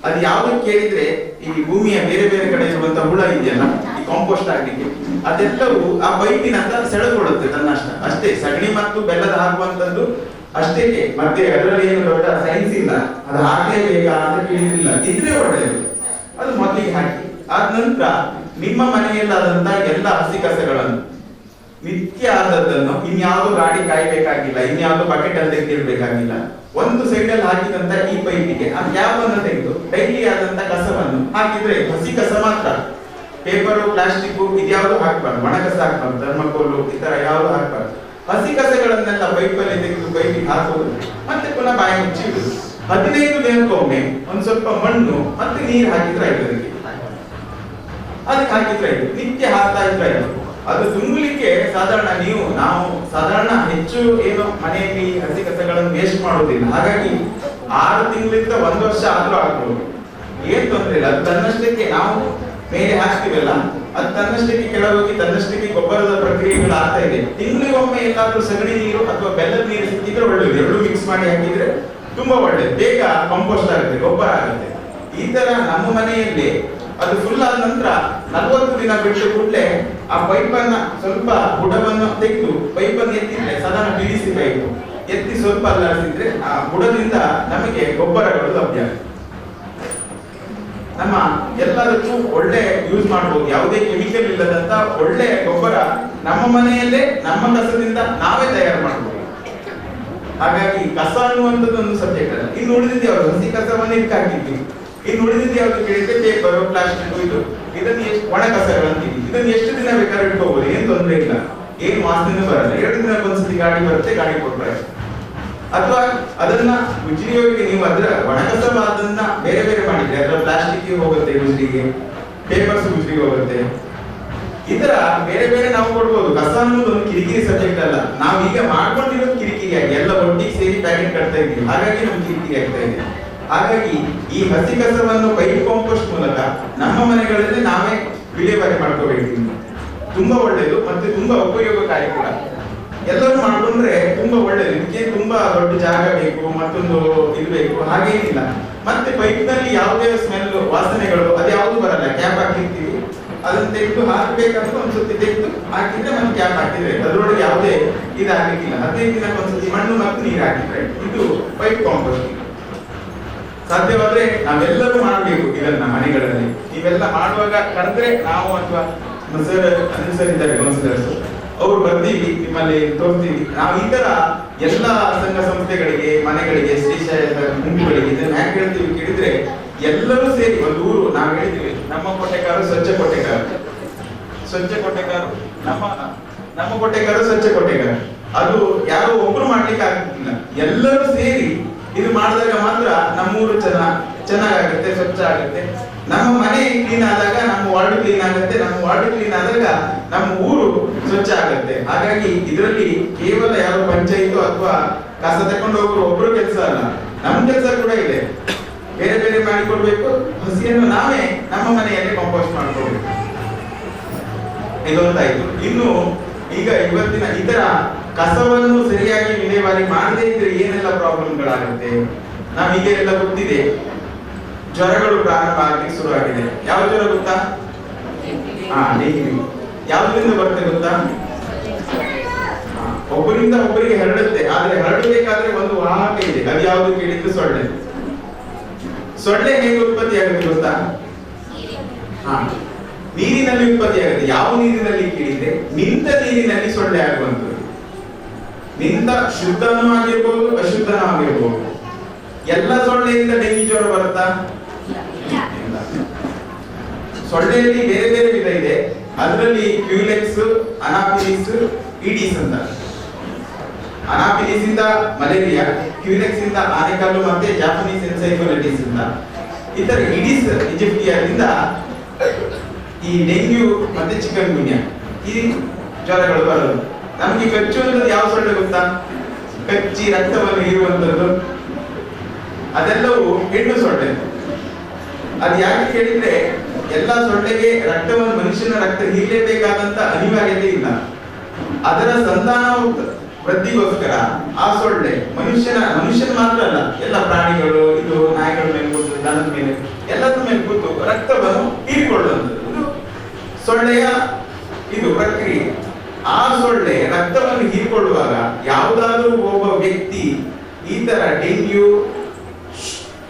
ಅದು ಯಾವ್ದು ಕೇಳಿದ್ರೆ, ಈ ಭೂಮಿಯ ಬೇರೆ ಬೇರೆ ಕಡೆ ಇರುವಂತಹ ಹುಳ ಇದೆಯಲ್ಲ, ಈ ಕಾಂಪೋಸ್ಟ್ ಆಗ್ಲಿಕ್ಕೆ, ಅದೆಲ್ಲವೂ ಆ ಪೈಪಿನಂತ ಸೆಳೆಕೊಳ್ಳುತ್ತೆ ತನ್ನಷ್ಟ. ಅಷ್ಟೇ, ಸಗಣಿ ಮತ್ತು ಬೆಲ್ಲದ ಹಾಕುವಂತದ್ದು ಅಷ್ಟೇ. ಮತ್ತೆ ಅದರಲ್ಲಿ ಏನು ದೊಡ್ಡ ಸೈನ್ಸ್ ಇಲ್ಲ, ಅದು ಹಾಕಲೇಬೇಕಾ ಅಂತ ಕೇಳಿದ್ರಿಲ್ಲ, ಇದ್ರೆ ಒಳ್ಳೆಯದು. ಅದು ಮೊದಲಿಗೆ ಹಾಕಿ ಆದ ನಂತರ ನಿಮ್ಮ ಮನೆಯಲ್ಲಾದಂತ ಎಲ್ಲ ಹಸಿ ಕಸಗಳನ್ನು ನಿತ್ಯ ಆದದ್ದನ್ನು ಇನ್ಯಾವುದೋ ಗಾಡಿ ಕಾಯ್ಬೇಕಾಗಿಲ್ಲ, ಇನ್ಯಾವುದೋ ಬಕೆಟ್ ಅಲ್ಲಿ ತೆಗೆದಿರ್ಬೇಕಾಗಿಲ್ಲ. ಒಂದು ಸೈಡ್ ಅಲ್ಲಿ ಹಾಕಿದಂತ ಈ ಪೈಪಿಗೆ ಆ ಕ್ಯಾಪ್ ಅನ್ನು ತೆಗೆದು ಡೈಲಿ ಆದಂತ ಕಸವನ್ನು ಹಾಕಿದ್ರೆ, ಹಸಿ ಕಸ ಮಾತ್ರ, ಪೇಪರು, ಪ್ಲಾಸ್ಟಿಕ್ ಇದ್ಯಾವುದು ಹಾಕ್ಬಾರ್ದು, ಒಣ ಕಸ ಹಾಕ್ಬಾರ್ದು, ಥರ್ಮಕೋಲು ಈ ತರ ಯಾವುದು ಹಾಕ್ಬಾರ್ದು. ಹಸಿ ಕಸಗಳನ್ನೆಲ್ಲ ಪೈಪಲ್ಲಿ ತೆಗೆದು ಪೈಪಿಗೆ ಹಾಕುವುದು, ಮತ್ತೆ ಪುನಃ ಬಾಯಿ ಮುಚ್ಚಿ ಇಡುದು. 15 ದಿನಕ್ಕೊಮ್ಮೆ ಒಂದು ಸ್ವಲ್ಪ ಮಣ್ಣು ಮತ್ತೆ ನೀರು ಹಾಕಿದ್ರೆ ಆಯ್ತು. ಅದಕ್ಕೆ ಅದಕ್ಕೆ ಹಾಕಿದ್ರೆ ಆಯ್ತು, ನಿತ್ಯ ಹಾಕ್ತಾ ಇದ್ರೆ ಆಯ್ತು. ಅದು ತುಂಬಲಿಕ್ಕೆ ನಾವು ಸಾಧಾರಣ ಹೆಚ್ಚು ಏನು ಮನೆಯಲ್ಲಿ ಹಸಿ ಕಸಗಳನ್ನು ವೇಸ್ಟ್ ಮಾಡುವುದಿಲ್ಲ. ಹಾಗಾಗಿ 6 ತಿಂಗಳಿಂದ 1 ವರ್ಷ ಆದ್ರೂ ಆಗ್ಬೋದು, ಏನ್ ತೊಂದ್ರೆ ಇಲ್ಲ. ಅದು ತನ್ನಷ್ಟಕ್ಕೆ ನಾವು ಮೇಲೆ ಹಾಕ್ತಿವಲ್ಲ, ಅದು ತನ್ನಷ್ಟಕ್ಕೆ ಕೆಳಗೋಗಿ ತನ್ನಷ್ಟಕ್ಕೆ ಗೊಬ್ಬರದ ಪ್ರಕ್ರಿಯೆಗಳು ಆಗ್ತಾ ಇದೆ. ತಿಂಗಳಿಗೊಮ್ಮೆ ಎಲ್ಲಾದ್ರೂ ಸಗಣಿ ನೀರು ಅಥವಾ ಬೆಲ್ಲದ ನೀರು ಸಿಕ್ಕಿದ್ರೆ ಒಳ್ಳೇದು. ಎರಡು ಮಿಕ್ಸ್ ಮಾಡಿ ಹಾಕಿದ್ರೆ ತುಂಬಾ ಒಳ್ಳೇದು, ಬೇಗ ಕಂಪೋಸ್ಟ್ ಆಗುತ್ತೆ, ಗೊಬ್ಬರ ಆಗುತ್ತೆ. ಈ ತರ ನಮ್ಮ ಮನೆಯಲ್ಲಿ ಅದು ಫುಲ್ ಆದ ನಂತರ 40 ದಿನ ಬಿಟ್ಟು ಕೂಡಲೇ ಆ ಪೈಪನ್ನ ಸ್ವಲ್ಪ ಬುಡವನ್ನು ತೆಗೆದು ಪೈಪನ್ನು ಎತ್ತಿದ್ರೆ, ಸಾಧಾರಣ PVC ಪೈಪ್ ಎತ್ತಿ ಸ್ವಲ್ಪ ಅಲ್ಲಾಡಿಸಿದ್ರೆ ಆ ಬುಡದಿಂದ ನಮಗೆ ಗೊಬ್ಬರಗಳು ಲಭ್ಯ. ನಮ್ಮ ಎಲ್ಲದಕ್ಕೂ ಒಳ್ಳೆ ಯೂಸ್ ಮಾಡಬಹುದು, ಯಾವುದೇ ಕೆಮಿಕಲ್ ಇಲ್ಲದಂತ ಒಳ್ಳೆ ಗೊಬ್ಬರ ನಮ್ಮ ಮನೆಯಲ್ಲೇ ನಮ್ಮ ಕಸದಿಂದ ನಾವೇ ತಯಾರು ಮಾಡಬಹುದು. ಹಾಗಾಗಿ ಕಸ ಅನ್ನುವಂಥದ್ದು ಒಂದು ಸಬ್ಜೆಕ್ಟ್ ಅಲ್ಲ. ಇನ್ನು ಉಳಿದಿದ್ದು ಯಾವುದು? ಹಸಿ ಕಸವನ್ನು ಇದಕ್ಕೆ ಹಾಕಿದ್ವಿ. ಇನ್ನು ಉಳಿದಿದ್ದು ಯಾವುದು ಕೇಳಿದ್ರೆ ಪೇಪರ್, ಪ್ಲಾಸ್ಟಿಕ್, ಇದನ್ನು ಎಷ್ಟು ಒಣ ಕಸಗಳಂತೀವಿ. ಇದನ್ನು ಎಷ್ಟು ದಿನ ಬೇಕಾದ್ರೆ ಇಟ್ಕೋಬಹುದು, ಏನ್ ತೊಂದರೆ ಇಲ್ಲ, ಏನ್ ವಾಸನೆ ಬರಲ್ಲ. 2 ದಿನಕ್ಕೊಂದ್ಸತಿ ಗಾಡಿ ಬರುತ್ತೆ, ಗಾಡಿ ಕೊಡ್ತಾರೆ. ಅಥವಾ ಅದನ್ನ ಉಜ್ರಿಯೋಗಿ ನೀವು ಅದರ ಒಣ ಕಸವಾದನ್ನ ಬೇರೆ ಬೇರೆ ಮಾಡಿದ್ರೆ ಅದರ ಪ್ಲಾಸ್ಟಿಕ್ ಹೋಗುತ್ತೆ ಉಜ್ರಿಗೆ, ಪೇಪರ್ಸ್ ಉಜ್ರಿಗೆ ಹೋಗುತ್ತೆ. ಈ ತರ ಬೇರೆ ಬೇರೆ ನಾವು ಕೊಡ್ಬೋದು. ಕಸ ಅನ್ನೋದು ಒಂದು ಕಿರಿಕಿರಿ ಸಬ್ಜೆಕ್ಟ್ ಅಲ್ಲ. ನಾವು ಈಗ ಮಾಡ್ಕೊಂಡಿರೋದು ಕಿರಿಕಿರಿಯಾಗಿ ಎಲ್ಲ ಒಟ್ಟಿಗೆ ಸೇರಿ ಪ್ಯಾಕೆಟ್ ಕಟ್ತಾ ಇದ್ದೀವಿ, ಹಾಗಾಗಿ ನಮ್ಗೆ ಕಿರಿಕಿರಿ ಆಗ್ತಾ ಇದೆ. ಹಾಗಾಗಿ ಈ ಹಸಿ ಕಸವನ್ನು ಪೈಪ್ ಕಾಂಪೋಸ್ಟ್ ಮೂಲಕ ನಮ್ಮ ಮನೆಗಳಲ್ಲಿ ನಾವೇ ವಿಲೇವಾರಿ ಮಾಡ್ಕೋಬೇಕು. ತುಂಬಾ ಒಳ್ಳೆಯದು ಮತ್ತೆ ತುಂಬಾ ಉಪಯೋಗಕಾರಿ ಕೂಡ. ಎಲ್ಲರೂ ಮಾಡ್ಕೊಂಡ್ರೆ ತುಂಬಾ ಒಳ್ಳೇದು. ಇದಕ್ಕೆ ತುಂಬಾ ದೊಡ್ಡ ಜಾಗ ಬೇಕು, ಮತ್ತೊಂದು ಇದು ಬೇಕು, ಹಾಗೇನಿಲ್ಲ. ಮತ್ತೆ ಪೈಪ್ ನಲ್ಲಿ ಯಾವುದೇ ಸ್ಮೆಲ್, ವಾಸನೆಗಳು ಅದು ಯಾವುದು ಬರಲ್ಲ. ಕ್ಯಾಪ್ ಹಾಕಿರ್ತೀವಿ, ಅದನ್ನ ತೆಗೆದು ಹಾಕಬೇಕಂತ ಒಂದ್ಸತಿ ತೆಗೆದು ಹಾಕಿದ್ರೆ ಮತ್ತೆ ಕ್ಯಾಪ್ ಹಾಕಿದ್ರೆ ಅದರೊಳಗೆ ಯಾವುದೇ ಇದಾಗಲಿಕ್ಕಿಲ್ಲ. 15 ದಿನಕ್ಕೆ ಒಂದ್ಸತಿ ಮಣ್ಣು ಮತ್ತು ನೀರು ಹಾಕಿದ್ರೆ ಇದು ಪೈಪ್ ಕಾಂಪೋಸ್ಟ್. ಸಾಧ್ಯವಾದ್ರೆ ನಾವೆಲ್ಲರೂ ಮಾಡಬೇಕು ಇದನ್ನ ಮನೆಗಳಲ್ಲಿ. ನೀವೆಲ್ಲ ಮಾಡುವಾಗ ಕಂಡ್ರೆ ನಾವು ಅಥವಾ ಅನುಸರಿದ್ದಾರೆ ಕೌನ್ಸಿಲರ್ಸ್, ಅವ್ರು ಬರ್ತೀವಿ, ನಿಮ್ಮಲ್ಲಿ ತೋರ್ತೀವಿ. ನಾವು ಈ ತರ ಎಲ್ಲ ಸಂಘ ಸಂಸ್ಥೆಗಳಿಗೆ, ಮನೆಗಳಿಗೆ, ಶ್ರೀಶೈಲ ಗುಂಪುಗಳಿಗೆ ಇದನ್ನ ಯಾಕೆ ಹೇಳ್ತೀವಿ ಕೇಳಿದ್ರೆ, ಎಲ್ಲರೂ ಸೇರಿ ಒಂದು ಊರು. ನಾವು ಹೇಳಿದ್ವಿ ನಮ್ಮ ಕೊಟ್ಟೆಕಾರು ಸ್ವಚ್ಛ ಕೊಟ್ಟೆಕಾರು, ಸ್ವಚ್ಛ ಕೊಟ್ಟೆಕಾರು, ನಮ್ಮ ಕೊಟ್ಟೆಕಾರು ಸ್ವಚ್ಛ ಕೊಟ್ಟೆಕಾರು. ಅದು ಯಾರೋ ಒಬ್ರು ಮಾಡ್ಲಿಕ್ಕೆ ಆಗ್ತಿಲ್ಲ, ಎಲ್ಲರೂ ಸೇರಿ ಇದು ಮಾಡಿದಾಗ ಮಾತ್ರ ನಮ್ಮೂರು ಚೆನ್ನಾಗಾಗುತ್ತೆ, ಸ್ವಚ್ಛ ಆಗುತ್ತೆ. ನಮ್ಮ ಮನೆ ಕ್ಲೀನ್ ಆದಾಗ ನಮ್ಮ ವಾರ್ಡ್ ಕ್ಲೀನ್ ಆಗುತ್ತೆ, ನಮ್ಮ ವಾರ್ಡ್ ಕ್ಲೀನ್ ಆದಾಗ ನಮ್ಮ ಊರು ಸ್ವಚ್ಛ ಆಗುತ್ತೆ. ಹಾಗಾಗಿ ಇದರಲ್ಲಿ ಕೇವಲ ಯಾರೋ ಪಂಚಾಯಿತು ಅಥವಾ ಕಸ ತಕೊಂಡು ಹೋಗೋರು ಒಬ್ರು ಕೆಲಸ ಅಲ್ಲ, ನಮ್ಮ ಕೆಲಸ ಕೂಡ ಇದೆ. ಬೇರೆ ಬೇರೆ ಮಾಡಿಕೊಡ್ಬೇಕು. ಹಸಿಯನ್ನು ನಾವೇ ನಮ್ಮ ಮನೆಯಲ್ಲಿ ಕಾಂಪೋಸ್ಟ್ ಮಾಡ್ಕೊಳ್ಬೇಕು. ಇದೊಂದಾಯ್ತು. ಇನ್ನು ಈಗ ಇವತ್ತಿನ ಇತರ ಕಸವನ್ನು ಸರಿಯಾಗಿ ವಿಲೇವಾರಿ ಮಾಡದೇ ಇದ್ರೆ ಏನೆಲ್ಲ ಪ್ರಾಬ್ಲಮ್ಗಳಾಗುತ್ತೆ ನಮಗೆ ಎಲ್ಲ ಗೊತ್ತಿದೆ. ಜ್ವರಗಳು ಪ್ರಾರಂಭ ಆಗಲಿಕ್ಕೆ ಶುರು ಆಗಿದೆ. ಯಾವ ಜ್ವರ ಗೊತ್ತಾ? ಡೆಂಗ್ಯೂ. ಯಾವ್ದ್ರಿಂದ ಬರುತ್ತೆ ಗೊತ್ತಾ? ಒಬ್ಬರಿಂದ ಒಬ್ಬರಿಗೆ ಹರಡುತ್ತೆ. ಆದ್ರೆ ಹರಡಬೇಕಾದ್ರೆ ಒಂದು ವಾಹಕ ಇದೆ, ಅದು ಯಾವುದು ಕೇಳಿದ್ರೆ ಸೊಳ್ಳೆ. ಸೊಳ್ಳೆ ಹೇಗೆ ಉತ್ಪತ್ತಿ ಆಗುತ್ತೆ ಗೊತ್ತಾ? ನೀರಿನಲ್ಲಿ ಉತ್ಪತ್ತಿ ಆಗುತ್ತೆ. ಯಾವ ನೀರಿನಲ್ಲಿ ಕೇಳಿದ್ರೆ ನಿಂತ ನೀರಿನಲ್ಲಿ ಸೊಳ್ಳೆ ಆಗುವಂಥದ್ದು. ನಿಂತ ಶುದ್ಧನೂ ಆಗಿರ್ಬೋದು, ಅಶುದ್ಧನೂ ಆಗಿರ್ಬೋದು. ಎಲ್ಲ ಸೊಳ್ಳೆಯಿಂದ ಡೆಂಗಿ ಜ್ವರ ಬರುತ್ತಾ? ಸೊಳ್ಳೆಯಲ್ಲಿ ಬೇರೆ ಬೇರೆ ವಿಧ ಇದೆ. ಅದರಲ್ಲಿ ಕ್ಯೂಲೆಕ್ಸ್, ಅನಾಫಿಲಿಸ್, ಈಡಿಸ್ ಅಂತ. ಅನಾಫಿಲಿಸ್ ಇಂದ ಮಲೇರಿಯಾ, ಕ್ಯೂಲೆಕ್ಸ್ ಇಂದ ಆನೆಕಲ್ಲು ಮತ್ತೆ ಜಾಪನೀಸ್ ಎನ್ಸೈಫಲೈಟಿಸ್ ಅಂತ. ಇತರ ಈಡಿಸ್ ಈಜಿಪ್ಟಿಯಾದಿಂದ ಈ ಡೆಂಗ್ಯೂ ಮತ್ತೆ ಚಿಕನ್ ಗುನ್ಯಾ ಈ ಜ್ವರಗಳು ಬರೋದು. ನಮಗೆ ಕಚ್ಚುವಂಥದ್ದು ಯಾವ ಸೊಳ್ಳೆ ಗೊತ್ತಾ? ಕಚ್ಚಿ ರಕ್ತವನ್ನು ಹೀರುವಂಥದ್ದು, ಅದೆಲ್ಲವೂ ಹೆಣ್ಣು ಸೊಳ್ಳೆ. ಅದು ಯಾಕೆ ಕೇಳಿದ್ರೆ, ಎಲ್ಲ ಸೊಳ್ಳೆಗೆ ರಕ್ತವನ್ನು, ಮನುಷ್ಯನ ರಕ್ತ ಹೀರಲೇಬೇಕಾದಂತ ಅನಿವಾರ್ಯತೆ ಇಲ್ಲ. ಅದರ ಸಂತಾನ ವೃದ್ಧಿಗೋಸ್ಕರ ಆ ಸೊಳ್ಳೆ ಮನುಷ್ಯನ ಮಾತ್ರ ಅಲ್ಲ, ಎಲ್ಲ ಪ್ರಾಣಿಗಳು, ಇದು ನಾಯಿಗಳ ಮೇಲೆ ಕೂತು, ದನದ ಮೇಲೆ, ಎಲ್ಲದ್ರ ಮೇಲೆ ಕೂತು ರಕ್ತವನ್ನು ಹೀರಿಕೊಳ್ಳುವಂಥದ್ದು ಸೊಳ್ಳೆಯ ಇದು ಪ್ರಕ್ರಿಯೆ. ಆ ಸೊಳ್ಳೆ ರಕ್ತವನ್ನು ಹೀರಿಕೊಳ್ಳುವಾಗ ಯಾವುದಾದ್ರೂ ಒಬ್ಬ ವ್ಯಕ್ತಿ ಈ ತರ ಡೆಂಗ್ಯೂ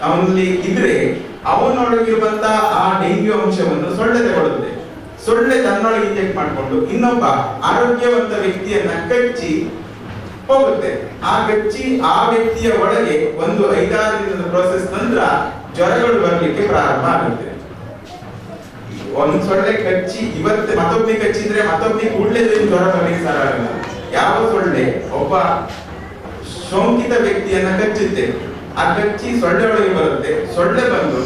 ಅವನಲ್ಲಿ ಇದ್ರೆ ಅವನೊಳಗಿರುವಂತ ಆ ಡೆಂಗ್ಯೂ ಅಂಶವನ್ನು ಸೊಳ್ಳೆ ತಗೊಳ್ಳುತ್ತೆ. ಸೊಳ್ಳೆ ತನ್ನೊಳಗೆ ಇಂಜೆಕ್ಟ್ ಮಾಡಿಕೊಂಡು ಇನ್ನೊಬ್ಬ ಆರೋಗ್ಯವಂತ ವ್ಯಕ್ತಿಯನ್ನ ಕಚ್ಚಿ ಹೋಗುತ್ತೆ. ಆ ಕಚ್ಚಿ ಆ ವ್ಯಕ್ತಿಯ ಒಳಗೆ ಒಂದು 5-6 ದಿನದ ಪ್ರೋಸೆಸ್ ನಂತರ ಜ್ವರಗಳು ಬರಲಿಕ್ಕೆ ಪ್ರಾರಂಭ ಆಗುತ್ತೆ. ಒಂದು ಸೊಳ್ಳೆ ಕಚ್ಚಿ ಇವತ್ತು ಮತ್ತೊಬ್ಬನಿಗೆ ಕಚ್ಚಿದ್ರೆ ಮತ್ತೊಬ್ಬನಿಗೆ ಕೂಡಲೇ ಜ್ವರ ಬರಲಿಕ್ಕೆ ಸಾರ ಆಗಲ್ಲ. ಯಾವ ಸೊಳ್ಳೆ ಒಬ್ಬ ಸೋಂಕಿತ ವ್ಯಕ್ತಿಯನ್ನ ಕಚ್ಚುತ್ತೆ, ಆ ಕಚ್ಚಿ ಸೊಳ್ಳೆ ಒಳಗೆ ಬರುತ್ತೆ. ಸೊಳ್ಳೆ ಬಂದು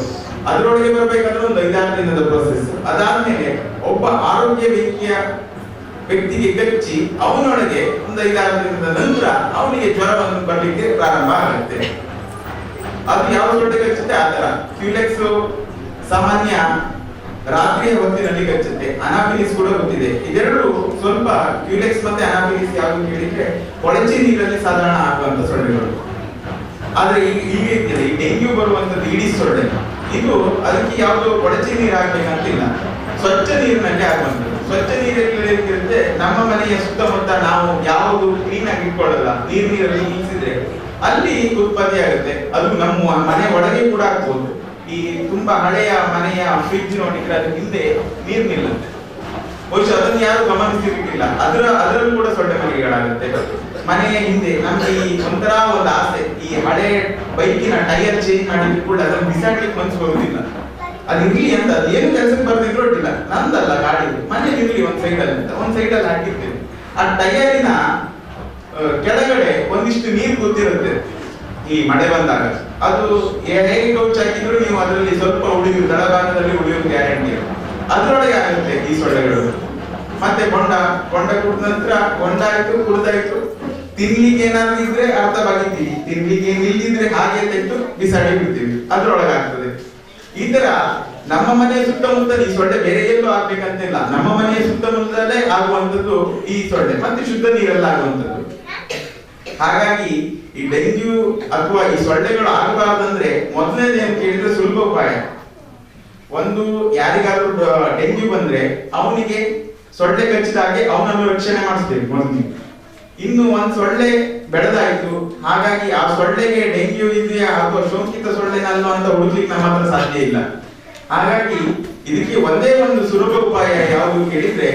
ಅದರೊಳಗೆ ಬರ್ಬೇಕಾದ್ರೆ ಒಂದು 5-6 ದಿನದ ಪ್ರೊಸೆಸ್. ಅದಾದ್ಮೇಲೆ ಒಬ್ಬ ಆರೋಗ್ಯ ವ್ಯಕ್ತಿಗೆ ಕಚ್ಚಿ ಅವನೊಳಗೆ ಒಂದು 5-6 ದಿನದ ನಂತರ ಅವನಿಗೆ ಜ್ವರವನ್ನು ಬರ್ಲಿಕ್ಕೆ ಪ್ರಾರಂಭ ಆಗುತ್ತೆ. ಅದು ಯಾವ ಸೊಳ್ಳೆ ಕಚ್ಚುತ್ತೆ ಆತರ. ಕ್ಯೂಲೆಕ್ಸ್ ಸಾಮಾನ್ಯ ರಾತ್ರಿಯ ಹೊತ್ತಿನಲ್ಲಿ ಕಚ್ಚುತ್ತೆ. ಅನಾಫಿಲಿಸ್ ಕೂಡ ಗೊತ್ತಿದೆ. ಇದೆರಡು ಸ್ವಲ್ಪ ಕ್ಯೂಲೆಕ್ಸ್ ಮತ್ತೆ ಅನಾಫಿಲಿಸ್ ಯಾವುದು ಹೇಳಿದ್ರೆ ಕೊಳಚೆ ನೀರಲ್ಲಿ ಸಾಧಾರಣ ಆಗುವಂತ ಸೊಳ್ಳೆಗಳು. ಆದ್ರೆ ಈಗ ಈ ಡೆಂಗ್ಯೂ ಬರುವಂತದ್ದು ಈಡಿಸ್ ಸೊಳ್ಳೆ. ಇದು ಅದಕ್ಕೆ ಯಾವುದು ಕೊಳಚೆ ನೀರು ಹಾಕ್ಬೇಕಂತಿಲ್ಲ, ಸ್ವಚ್ಛ ನೀರಿನಲ್ಲಿ ಆಗುವಂಥದ್ದು. ಸ್ವಚ್ಛ ನೀರಿರುತ್ತೆ. ನಮ್ಮ ಮನೆಯ ಸುತ್ತಮುತ್ತ ನಾವು ಯಾವುದು ಕ್ಲೀನ್ ಆಗಿ ಇಟ್ಕೊಳ್ಳಲ್ಲ, ನೀರಲ್ಲಿ ನಿಲ್ಲಿಸಿದ್ರೆ ಅಲ್ಲಿ ಉತ್ಪತ್ತಿ ಆಗುತ್ತೆ. ಅದು ನಮ್ಮ ಮನೆ ಒಳಗೆ ಕೂಡ ಆಗ್ಬೋದು. ಈ ತುಂಬಾ ಹಳೆಯ ಮನೆಯ ಫ್ರಿಡ್ಜ್ ನೋಡಿದ್ರೆ ಅದ್ರ ಹಿಂದೆ ನೀರು ನಿಲ್ಲುತ್ತೆ. ಬಹುಶಃ ಅದನ್ನು ಯಾರು ಗಮನಿಸಿರ್ಲಿಕ್ಕಿಲ್ಲ. ಅದರಲ್ಲೂ ಕೂಡ ಸೊಳ್ಳೆ ಮರಿಗಳಾಗುತ್ತೆ. ಮನೆಯ ಹಿಂದೆ ನಮ್ಗೆ ಈ ಒಂಥರ ಒಂದು ಆಸೆ, ಈ ಹಳೆ ಬೈಕಿನ ಟೈರ್ ಚೇಂಜ್ ಮಾಡಿದ್ರು ಕೂಡ ಅದನ್ನು ಬಿಸಾಡ್ಲಿಕ್ಕೆ ಮನ್ಸು ಬರುದಿಲ್ಲ. ಅದು ಇರ್ಲಿ ಅಂತ, ಅದು ಏನು ಕೆಲಸಕ್ಕೆ ಬರ್ದಿದ್ರು ಒಟ್ಟಿಲ್ಲ, ನಂದಲ್ಲ ಗಾಡಿ ಮನೇಲಿ ಇರ್ಲಿ ಒಂದ್ ಸೈಡಲ್ಲಿ ಅಂತ ಒಂದ್ ಸೈಡಲ್ಲಿ ಹಾಕಿರ್ತೇವೆ. ಆ ಟೈರಿನ ಕೆಳಗಡೆ ಒಂದಿಷ್ಟು ನೀರು ಕೂತಿರುತ್ತೆ. ಈ ಮಳೆ ಬಂದಾಗ ಅದು ಹೇಗೆ ಕೌಚ್ ಹಾಕಿದ್ರು ನೀವು ಅದರಲ್ಲಿ ಸ್ವಲ್ಪ ಉಳಿಯುವ ತಳಭಾಗದಲ್ಲಿ ಉಳಿಯುವ ಗ್ಯಾರಂಟಿ. ಅದರೊಳಗೆ ಆಗುತ್ತೆ ಈ ಸೊಳ್ಳೆಗಳು. ಮತ್ತೆ ಬೊಂಡ ಕುಡಿದ ನಂತರ ಬೊಂಡ ಆಯ್ತು, ಕುಡ್ದಾಯ್ತು. ತಿನ್ಲಿಕ್ಕೆ ಏನಾದ್ರು ಇದ್ರೆ ಅರ್ಧ ಬಗಿತೀವಿ, ತಿನ್ಲಿಕ್ಕೆ ನಿಲ್ಲಿದ್ರೆ ಹಾಗೆ ತೆಗೆದು ಬಿಸಾಡಿ ಬಿಡ್ತೀವಿ, ಅದ್ರೊಳಗೆ ಆಗ್ತದೆ. ಈ ತರ ನಮ್ಮ ಮನೆಯ ಸುತ್ತಮುತ್ತ ಈ ಸೊಳ್ಳೆ ಬೇರೆ ಎಲ್ಲೂ ಆಗ್ಬೇಕಂತಿಲ್ಲ, ನಮ್ಮ ಮನೆಯ ಸುತ್ತಮುತ್ತಲೇ ಆಗುವಂತದ್ದು ಈ ಸೊಳ್ಳೆ. ಮತ್ತೆ ಶುದ್ಧ ನೀರೆಲ್ಲ ಆಗುವಂತದ್ದು. ಹಾಗಾಗಿ ಈ ಡೆಂಗ್ಯೂ ಅಥವಾ ಈ ಸೊಳ್ಳೆಗಳು ಆಗಬಾರ್ದಂದ್ರೆ ಮೊದಲನೇದು ಏನು ಕೇಳಿದ್ರೆ ಸುಲಭ ಉಪಾಯ. ಒಂದು, ಯಾರಿಗಾದ್ರೂ ಡೆಂಗ್ಯೂ ಬಂದ್ರೆ ಅವನಿಗೆ ಸೊಳ್ಳೆ ಕಚ್ಚಿದಾಗೆ ಅವನನ್ನು ರಕ್ಷಣೆ ಮಾಡಿಸ್ತೇವೆ ಮೊದಲು. ಇನ್ನು ಒಂದ್ ಸೊಳ್ಳೆ ಬೆಳೆದಾಯ್ತು, ಹಾಗಾಗಿ ಆ ಸೊಳ್ಳೆಗೆ ಡೆಂಗ್ಯೂ ಇದೆಯಾ ಅಥವಾ ಸೋಂಕಿತ ಸೊಳ್ಳೆನಲ್ಲೋ ಅಂತ ಹುಡುಕ್ಲಿಕ್ಕೆ ನಮ್ಮ ಹತ್ರ ಸಾಧ್ಯ ಇಲ್ಲ. ಹಾಗಾಗಿ ಇದಕ್ಕೆ ಒಂದೇ ಒಂದು ಸುಲಭ ಉಪಾಯ ಯಾವುದು ಕೇಳಿದ್ರೆ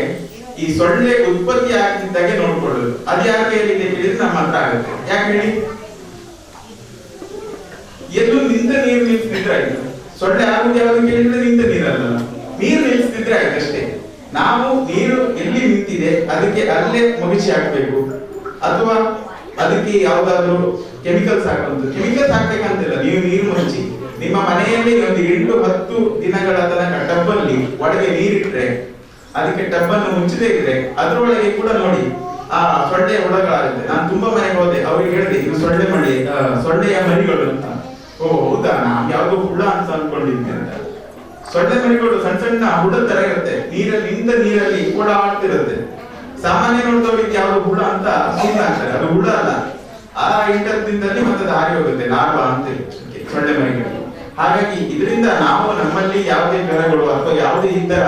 ಈ ಸೊಳ್ಳೆ ಉತ್ಪತ್ತಿ ಆಗ್ತಿದ್ದಾಗೆ ನೋಡ್ಕೊಳ್ಳೋದು. ಅದು ಯಾಕೆ ಹೇಳಿದೆ ಕೇಳಿದ್ರೆ ನಮ್ಮ ಹತ್ರ ಆಗುತ್ತೆ. ಯಾಕೆ ಹೇಳಿ, ಎಲ್ಲೂ ನಿಂತ ನೀರು ನಿಲ್ಸಿದ್ರೆ ಆಯ್ತು. ಸೊಳ್ಳೆ ಆಗುದು ಯಾವುದು ಕೇಳಿದ್ರೆ ನಿಂತ ನೀರಲ್ಲ, ನೀರು ನಿಲ್ಸಿದ್ರೆ ಆಯ್ತು ಅಷ್ಟೇ. ನಾವು ನೀರು ಎಲ್ಲಿ ನಿಂತಿದೆ ಅದಕ್ಕೆ ಅಲ್ಲೇ ಮುಗಿಸಿ ಹಾಕ್ಬೇಕು, ಅಥವಾ ಅದಕ್ಕೆ ಯಾವ್ದಾದ್ರು ಕೆಮಿಕಲ್ಸ್ ಹಾಕುವಂತ. ಕೆಮಿಕಲ್ಸ್ ಹಾಕ್ಬೇಕಂತಿಲ್ಲ, ನೀವು ನೀರು ಮುಚ್ಚಿ ನಿಮ್ಮ ಮನೆಯಲ್ಲಿ ಒಂದು 8-10 ದಿನಗಳ ತನಕ ಟಬ್ಬಲ್ಲಿ ಒಳಗೆ ನೀರಿಟ್ರೆ, ಅದಕ್ಕೆ ಟಬ್ಬನ್ನು ಮುಚ್ಚದೇ ಇದ್ರೆ ಅದ್ರೊಳಗೆ ಕೂಡ ನೋಡಿ ಆ ಸೊಳ್ಳೆಯ ಹುಳಗಳಾಗುತ್ತೆ. ನಾನು ತುಂಬಾ ಮನೆಗೆ ಹೋದೆ, ಅವ್ರಿಗೆ ಹೇಳಿದೆ ಇದು ಸೊಳ್ಳೆಯ ಮರಿಗಳು ಅಂತ. ಓ ಹೌದಾ, ನಾವ್ ಯಾವ್ದು ಹುಳ ಅಂತ ಅನ್ಕೊಂಡಿದ್ದೆ ಅಂತ. ಸೊಳ್ಳೆ ಮರಿಗಳು ಸಣ್ಣ ಸಣ್ಣ ಹುಳ ತರ ಇರುತ್ತೆ, ನೀರಲ್ಲಿ ನಿಂತ ನೀರಲ್ಲಿ ಓಡಾಡ್ತಿರುತ್ತೆ. ಸಾಮಾನ್ಯ ನೋಡ್ದವ್ರಿಗೆ ಯಾವ್ದು ಹುಳ ಅಂತ ಸುಮ್ಮನಾಗ್ತಾರೆ, ಅದು ಹುಳ ಅಲ್ಲ. ಆ ಇಂಟರ್ದಿಂದಲ್ಲಿ ಮತ್ತೆ ಹಾರಿ ಹೋಗುತ್ತೆ, ಲಾರ್ವಾ ಅಂತ ಸೊಳ್ಳೆ ಮರಿಗಳು. ಹಾಗಾಗಿ ಇದರಿಂದ ನಾವು ನಮ್ಮಲ್ಲಿ ಯಾವುದೇ ಜ್ವರಗಳು ಅಥವಾ ಯಾವುದೇ ಈ ತರ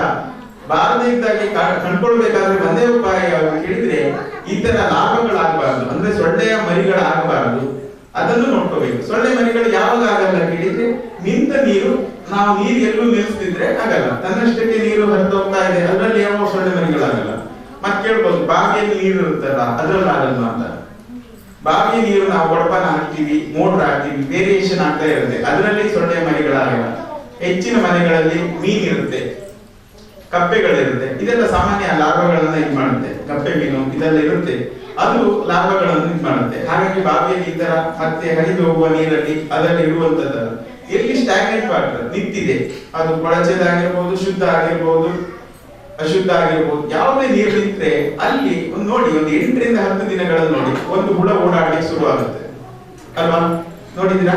ಬಾರದೇ ಇದ್ದಾಗೆ ಕಂಡ್ಕೊಳ್ಬೇಕಾದ್ರೆ ಒಂದೇ ಉಪಾಯ ಯಾವುದು ಕೇಳಿದ್ರೆ ಈ ತರ ಲಾಭಗಳಾಗಬಾರದು, ಅಂದ್ರೆ ಸೊಳ್ಳೆಯ ಮರಿಗಳಾಗಬಾರದು. ಅದನ್ನು ನೋಡ್ಕೋಬೇಕು. ಸೊಳ್ಳೆ ಮರಿಗಳು ಯಾವಾಗ ಆಗಲ್ಲ ಕೇಳಿದ್ರೆ ನಿಂತ ನೀರು, ನಾವು ನೀರು ಎಲ್ಲೂ ನಿಲ್ಲಿಸ್ತಿದ್ರೆ ಆಗಲ್ಲ, ತನ್ನಷ್ಟಕ್ಕೆ ನೀರು ಹರಿದು ಹೋಗ್ತಾ ಇದೆ, ಅದರಲ್ಲಿ ಯಾವ ಸೊಳ್ಳೆ ಮರಿಗಳಾಗಲ್ಲ. ಮತ್ತೆ ಕೇಳ್ಬೋದು ಬಾವಿಯಲ್ಲಿ ನೀರು ಇರುತ್ತಲ್ಲ ಅದ್ರಲ್ಲಿ ಆಗಲ್ಲ ಅಂತ. ಬಾವಿಯ ನೀರು ನಾವು ಒಡಪನ ಹಾಕ್ತೀವಿ, ಮೋಟರ್ ಹಾಕ್ತೀವಿ, ವೇರಿಯೇಷನ್ ಆಗ್ತಾ ಇರುತ್ತೆ, ಅದರಲ್ಲಿ ಸೊಳ್ಳೆ ಮರಿಗಳಾಗಲ್ಲ. ಹೆಚ್ಚಿನ ಮನೆಗಳಲ್ಲಿ ಮೀನಿರುತ್ತೆ, ಕಪ್ಪೆಗಳಿರುತ್ತೆ, ಇದೆಲ್ಲ ಸಾಮಾನ್ಯ ಲಾಭಗಳನ್ನ ಇದು ಮಾಡುತ್ತೆ. ಕಪ್ಪೆ ಮೀನು ಇದೆಲ್ಲ ಇರುತ್ತೆ, ಅದು ಲಾಭಗಳನ್ನು ಇದು ಮಾಡುತ್ತೆ. ಹಾಗಾಗಿ ಬಾವಿಯಲ್ಲಿ ಈ ತರ ಮತ್ತೆ ಹರಿದು ಹೋಗುವ ನೀರಲ್ಲಿ ಅದರಲ್ಲಿ ಇರುವಂತದ್ದು ಎಲ್ಲಿ ಸ್ಟ್ಯಾಗ್ನೆಂಟ್ ವಾಟರ್ ನಿಂತಿದೆ, ಅದು ಕೊಳಚೆದಾಗಿರ್ಬೋದು, ಶುದ್ಧ ಆಗಿರ್ಬೋದು, ಅಶುದ್ಧ ಆಗಿರ್ಬೋದು, ಯಾವುದೇ ನೀರು ನಿಂತ್ರೆ ಅಲ್ಲಿ ನೋಡಿ ಒಂದು 8-10 ದಿನಗಳಲ್ಲಿ ನೋಡಿ ಒಂದು ಹುಳ ಓಡಾಡ್ಲಿಕ್ಕೆ ಶುರು ಆಗುತ್ತೆ ಅಲ್ವಾ? ನೋಡಿದಿರಾ?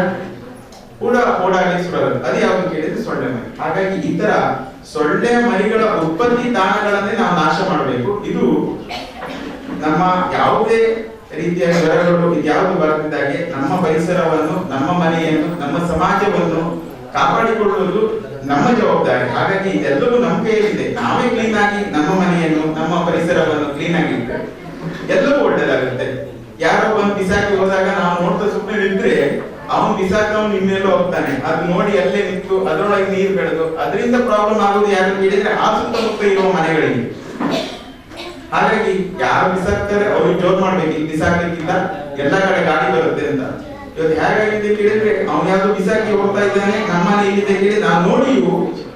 ಹುಳ ಓಡಾಡ್ಲಿಕ್ಕೆ ಶುರು ಆಗುತ್ತೆ. ಅದು ಯಾವ್ದು ಕೇಳಿದ್ರೆ ಸೊಳ್ಳೆ ಮರಿ. ಹಾಗಾಗಿ ಈ ತರ ಸೊಳ್ಳೆ ಮರಿಗಳ ಉತ್ಪತ್ತಿ ತಾಣಗಳನ್ನೇ ನಾವು ನಾಶ ಮಾಡಬೇಕು. ಇದು ನಮ್ಮ ಯಾವುದೇ ರೀತಿಯ ಜ್ವರಗಳು ಯಾವುದು ಬರದಿದ್ದಾಗೆ ನಮ್ಮ ಪರಿಸರವನ್ನು, ನಮ್ಮ ಮನೆಯನ್ನು, ನಮ್ಮ ಸಮಾಜವನ್ನು ಕಾಪಾಡಿಕೊಳ್ಳುವುದು ನಮ್ಮ ಜವಾಬ್ದಾರಿ. ಹಾಗಾಗಿ ಇದೆಲ್ಲವೂ ನಮ್ಮ ಕೈಯಲ್ಲಿದೆ. ನಾವೇ ಕ್ಲೀನ್ ಆಗಿ ನಮ್ಮ ಮನೆಯನ್ನು, ನಮ್ಮ ಪರಿಸರವನ್ನು ಕ್ಲೀನ್ ಆಗಿ ಇಟ್ಟರೆ ಎಲ್ಲವೂ ಒಳ್ಳೆದಾಗುತ್ತೆ. ಯಾರೋ ಒಂದು ಬಿಸಾಕಿ ಹೋದಾಗ ನಾವು ನೋಡ್ತಾ ಸುಮ್ಮನೆ ನಿಂತ್ರೆ ಅವನು ಬಿಸಾಕವನು ಇನ್ನೆಲ್ಲೋ ಹೋಗ್ತಾನೆ, ಅದು ನೋಡಿ ಅಲ್ಲೇ ನಿಂತು ಅದರೊಳಗೆ ನೀರು ಬೆಳೆದು ಅದರಿಂದ ಪ್ರಾಬ್ಲಮ್ ಆಗೋದು ಯಾರು ಕೇಳಿದ್ರೆ ಆ ಸುತ್ತಮುತ್ತ ಇರುವ ಮನೆಗಳಿಗೆ. ಹಾಗಾಗಿ ಯಾರು ಬಿಸಾಕ್ತಾರೆ ಅವ್ರಿಗೆ ಜೋರ್ ಮಾಡ್ಬೇಕು, ಇಲ್ಲಿ ಬಿಸಾಕ್ಲಿಕ್ಕಿಲ್ಲ, ಎಲ್ಲಾ ಕಡೆ ಗಾಡಿ ಬರುತ್ತೆ ಅಂತ. ಇವತ್ತು ಹೇಗಾಗಿದೆ ಕೇಳಿದ್ರೆ ಅವ್ನು ಯಾವ್ದು ಬಿಸಾಕಿ ಹೋಗ್ತಾ ಇದ್ದಾನೆ, ನಮ್ಮನೆ ಇಲ್ಲಿದೆ ಕೇಳಿ ನಾವು ನೋಡಿಯು